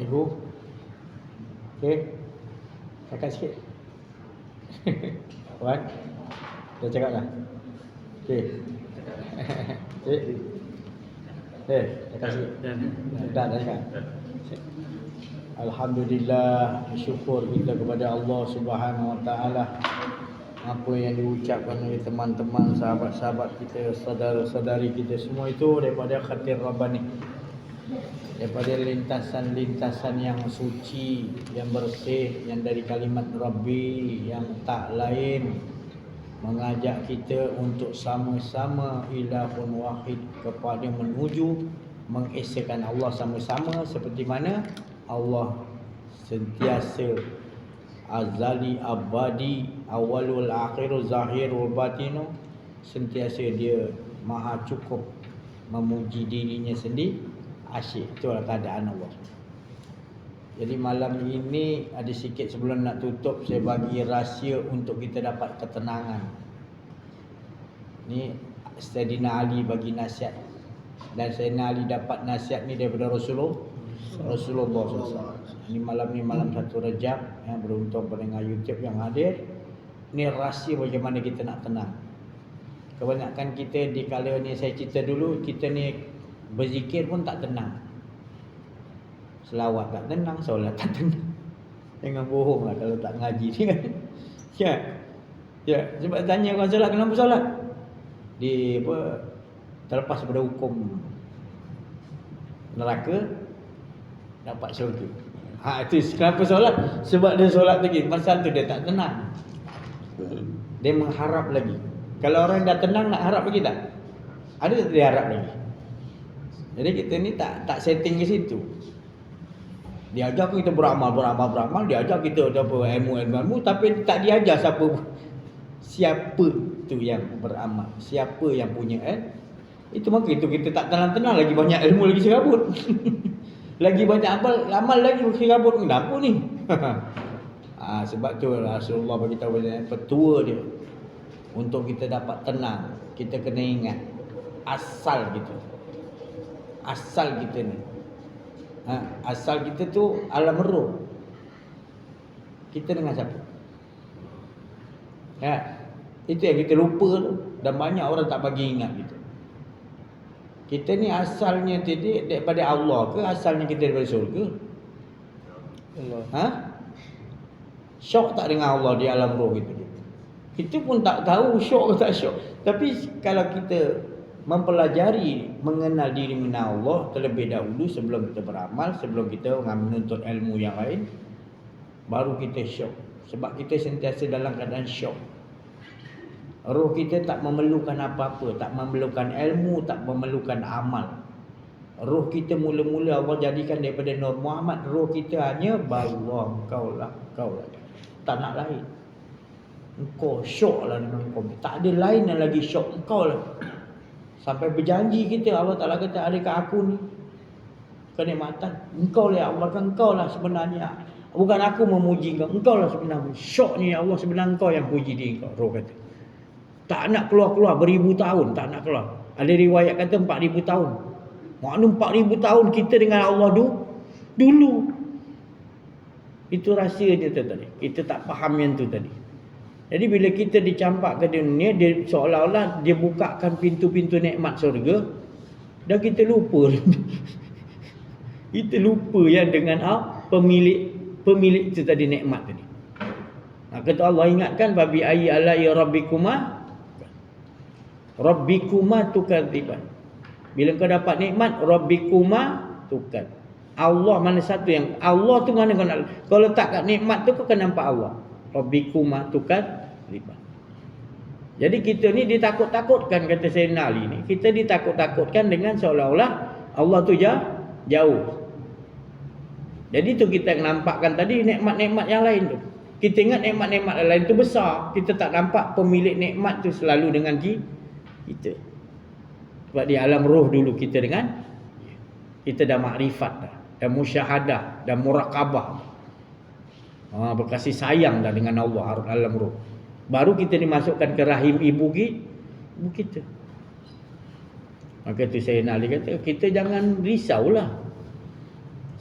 S1: Ibu. Okey. Cakap sikit. Wan. Dah cakap dah. Okey. Okey. Cakap sikit. Dah cakap. Alhamdulillah, syukur kita kepada Allah Subhanahu Wa Taala. Apa yang diucapkan oleh teman-teman, sahabat-sahabat kita, saudara-saudari kita semua itu daripada khatir Rabbani, daripada lintasan-lintasan yang suci, yang bersih, yang dari kalimat Rabbi, yang tak lain mengajak kita untuk sama-sama ilahun wahid, kepada menuju mengesakan Allah sama-sama, seperti mana Allah sentiasa azali abadi, awalul akhirul zahirul batinu, sentiasa dia maha cukup memuji dirinya sendiri, asyik. Itulah keadaan Allah. Jadi malam ini ada sikit sebelum nak tutup, saya bagi rahsia untuk kita dapat ketenangan. Ni Sayyidina Ali bagi nasihat, dan Sayyidina Ali dapat nasihat ni daripada Rasulullah SAW. Ini malam ni malam 1 Rejab, yang beruntung pendengar YouTube yang hadir. Ni rahsia bagaimana kita nak tenang. Kebanyakan kita di kala ni, saya cerita dulu, kita ni berzikir pun tak tenang. Selawat tak tenang, solat tak tenang. Jangan bohong lah kalau tak ngaji ni kan. Ya. Ya, sebab tanya orang solat, kenapa solat? Di apa, terlepas daripada hukum neraka, dapat syurga. Itu kenapa solat? Sebab dia solat lagi. Masa tu dia tak tenang. Dia mengharap lagi. Kalau orang dah tenang, nak harap lagi tak? Ada tak dia harap lagi? Jadi kita ni tak setting ke situ. Dia ajar kita beramal, dia ajar kita apa ilmu, tapi tak diajar siapa tu yang beramal, siapa yang punya itu maka itu kita tak tenang-tenang, lagi banyak ilmu lagi serabut. Lagi banyak amal lagi serabut. Kenapa ni? Sebab tu Rasulullah bagi tahu petua dia untuk kita dapat tenang. Kita kena ingat asal kita. Asal kita ni. Asal kita tu alam roh. Kita dengan siapa? Itu yang kita lupa tu. Dan banyak orang tak bagi ingat kita. Kita ni asalnya tadi daripada Allah ke asalnya kita daripada syurga? Allah. Syok tak dengan Allah di alam roh kita? Kita pun tak tahu syok ke tak syok. Tapi kalau kita mempelajari, mengenal diri mengenal Allah terlebih dahulu sebelum kita beramal, sebelum kita menuntut ilmu yang lain, baru kita syok. Sebab kita sentiasa dalam keadaan syok. Roh kita tak memerlukan apa-apa, tak memerlukan ilmu, tak memerlukan amal. Roh kita mula-mula Allah jadikan daripada Nur Muhammad. Roh kita hanya Allah, kau lah. Tak nak lain. Engkau syok lah dengan kau. Tak ada lain yang lagi syok engkau lah. Sampai berjanji kita, Allah Ta'ala kata, adakah aku ni kenikmatan? Engkau lah Allah, kan engkau lah sebenarnya. Bukan aku memuji engkau lah sebenarnya. Syok ni Allah, sebenarnya engkau yang puji diri engkau. Roh kata tak nak keluar beribu tahun, tak nak keluar. Ada riwayat kata 4,000 tahun. Maknanya 4,000 tahun kita dengan Allah dulu. Itu rahsianya tu tadi. Kita tak faham yang tu tadi. Jadi bila kita dicampak ke dunia, dia seolah-olah dia bukakan pintu-pintu nikmat syurga, dan kita lupa. Kita lupa yang dengan pemilik itu tadi, nikmat tadi. Kata Allah ingatkan, babi ayyi alai rabbikuma tukadziban. Bila kau dapat nikmat, rabbikuma tukad. Allah mana satu yang Allah tu mana kau nak. Kalau letak kat nikmat tu kau akan nampak Allah. Rabbikuma tukadziban. Jadi kita ni ditakut-takutkan, kata Sayyidina Ali ni. Kita ditakut-takutkan dengan seolah-olah Allah tu jauh. Jadi tu kita nampakkan tadi nikmat-nikmat yang lain tu. Kita ingat nikmat-nikmat yang lain tu besar. Kita tak nampak pemilik nikmat tu selalu dengan kita. Sebab di alam roh dulu kita dah makrifat dah, dan musyahadah, dan muraqabah. Berkasih sayang dah dengan Allah alam roh. Baru kita dimasukkan ke rahim ibu kita. Maka tu saya nak kata, kita jangan risaulah.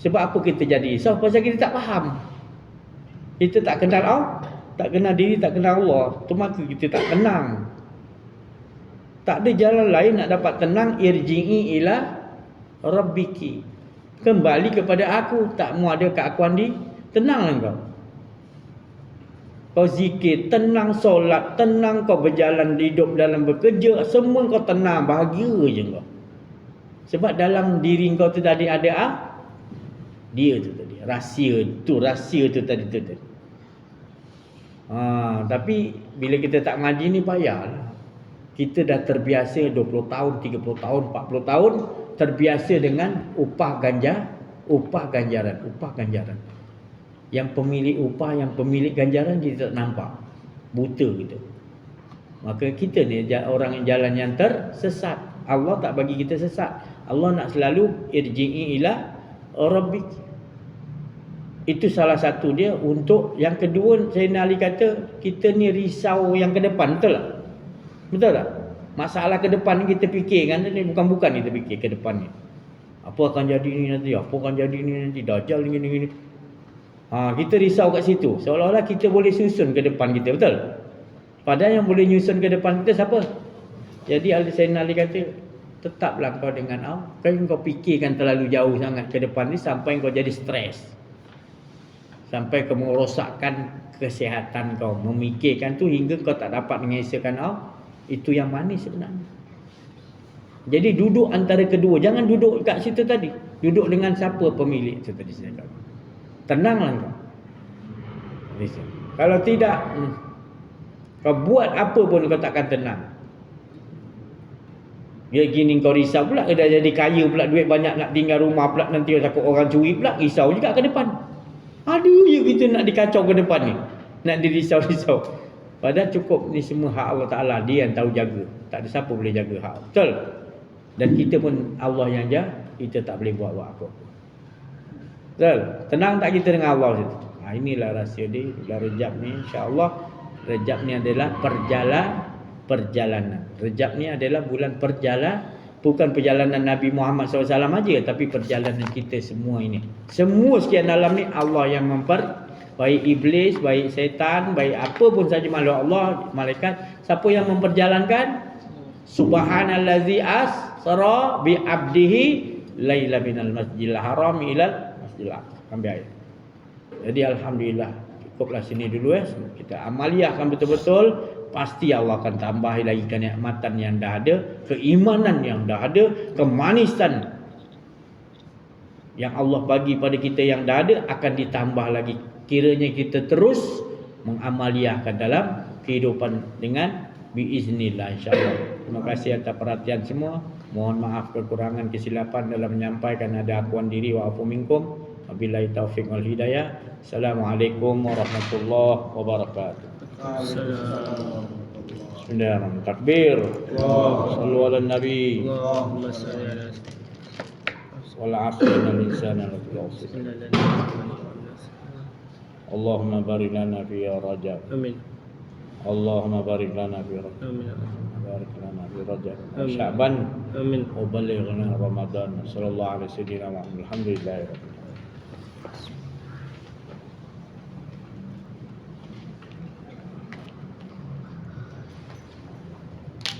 S1: Sebab apa kita jadi risau? Pasal kita tak faham. Kita tak kenal Allah, tak kenal diri, tak kenal Allah. Tu maka kita tak tenang. Tak ada jalan lain nak dapat tenang. Irji'i ila rabbiki. Kembali kepada aku. Tak mau ada keakuan tenanglah kau. Kau zikir, tenang solat, tenang kau berjalan hidup dalam bekerja, semua kau tenang, bahagia je kau. Sebab dalam diri kau tu tadi ada dia tu tadi. Rahsia tu tadi. Tapi bila kita tak ngaji ni payahlah. Kita dah terbiasa 20 tahun, 30 tahun, 40 tahun terbiasa dengan upah ganjaran. Yang pemilik upah, yang pemilik ganjaran kita tak nampak. Buta gitu. Maka kita ni orang yang jalan yang tersesat. Allah tak bagi kita sesat. Allah nak selalu irji'i ila rabbik. Itu salah satu dia. Untuk yang kedua, Sayyidina Ali kata, kita ni risau yang ke depan, betul tak? Betul tak? Masalah ke depan ni kita fikirkan ni bukan kita fikir ke depan ni. Apa akan jadi ni nanti? Apa akan jadi ni nanti? Dajjal ni gini. Kita risau kat situ. Seolah-olah kita boleh susun ke depan kita, betul? Padahal yang boleh nyusun ke depan kita siapa? Jadi Sayyidina Ali kata, tetaplah kau dengan Allah. Kau fikirkan terlalu jauh sangat ke depan ni sampai kau jadi stres. Sampai kau merosakkan kesihatan kau. Memikirkan tu hingga kau tak dapat mengesahkan Allah. Itu yang manis sebenarnya. Jadi duduk antara kedua. Jangan duduk kat situ tadi. Duduk dengan siapa pemilik itu tadi saya kata. Tenanglah kau. Kalau tidak, kau buat apa pun kau takkan tenang. Ya gini kau risau pula, dah jadi kaya pula, duit banyak nak tinggal rumah pula, nanti takut orang curi pula, risau juga ke depan. Ada je kita nak dikacau ke depan ni. Nak dirisau-risau. Padahal cukup ni semua hak Allah Ta'ala. Dia yang tahu jaga. Tak ada siapa boleh jaga hak. Betul? Dan kita pun Allah yang jaga. Kita tak boleh buat apa-apa. Betul? Tenang tak kita dengan Allah situ? Inilah rahsia dia. Bulan Rejab ni insya-Allah. Rejab ni adalah perjalanan. Rejab ni adalah bulan perjalanan. Bukan perjalanan Nabi Muhammad SAW aja, tapi perjalanan kita semua ini. Semua sekian alam ni Allah yang baik iblis, baik setan, baik apa pun saja makhluk Allah, malaikat. Siapa yang memperjalankan? Subhanallazi asra bi abdihi laila minal masjidil haram ilal masjidil aqsa. Sampai ayat. Jadi alhamdulillah, cukuplah sini dulu ya. Kita amaliahkan betul-betul. Pasti Allah akan tambah lagi kenikmatan yang dah ada, keimanan yang dah ada, kemanisan yang Allah bagi pada kita yang dah ada akan ditambah lagi. Kiranya kita terus mengamaliahkan dalam kehidupan dengan biiznillah insya-Allah. Terima kasih atas perhatian semua. Mohon maaf kekurangan kesilapan dalam menyampaikan, ada akuan diri wa afu minkum. Wabillahi taufiq wal hidayah. Assalamualaikum warahmatullahi wabarakatuh. Bismillahirrahmanirrahim. Takbir. Sallu ala nabi.
S3: Allahumma salli ala
S1: Wal 'asril insana lafi khusr. Allahumma barik lana fi Rajab.
S3: Amin.
S1: Allahumma barik lana fi Rajab.
S3: Amin.
S1: Barik lana fi Rajab.
S3: Amin.
S1: Sya'ban.
S3: Amin.
S1: Wa balighna Ramadan. Sallallahu alaihi wasallam. Alhamdulillah.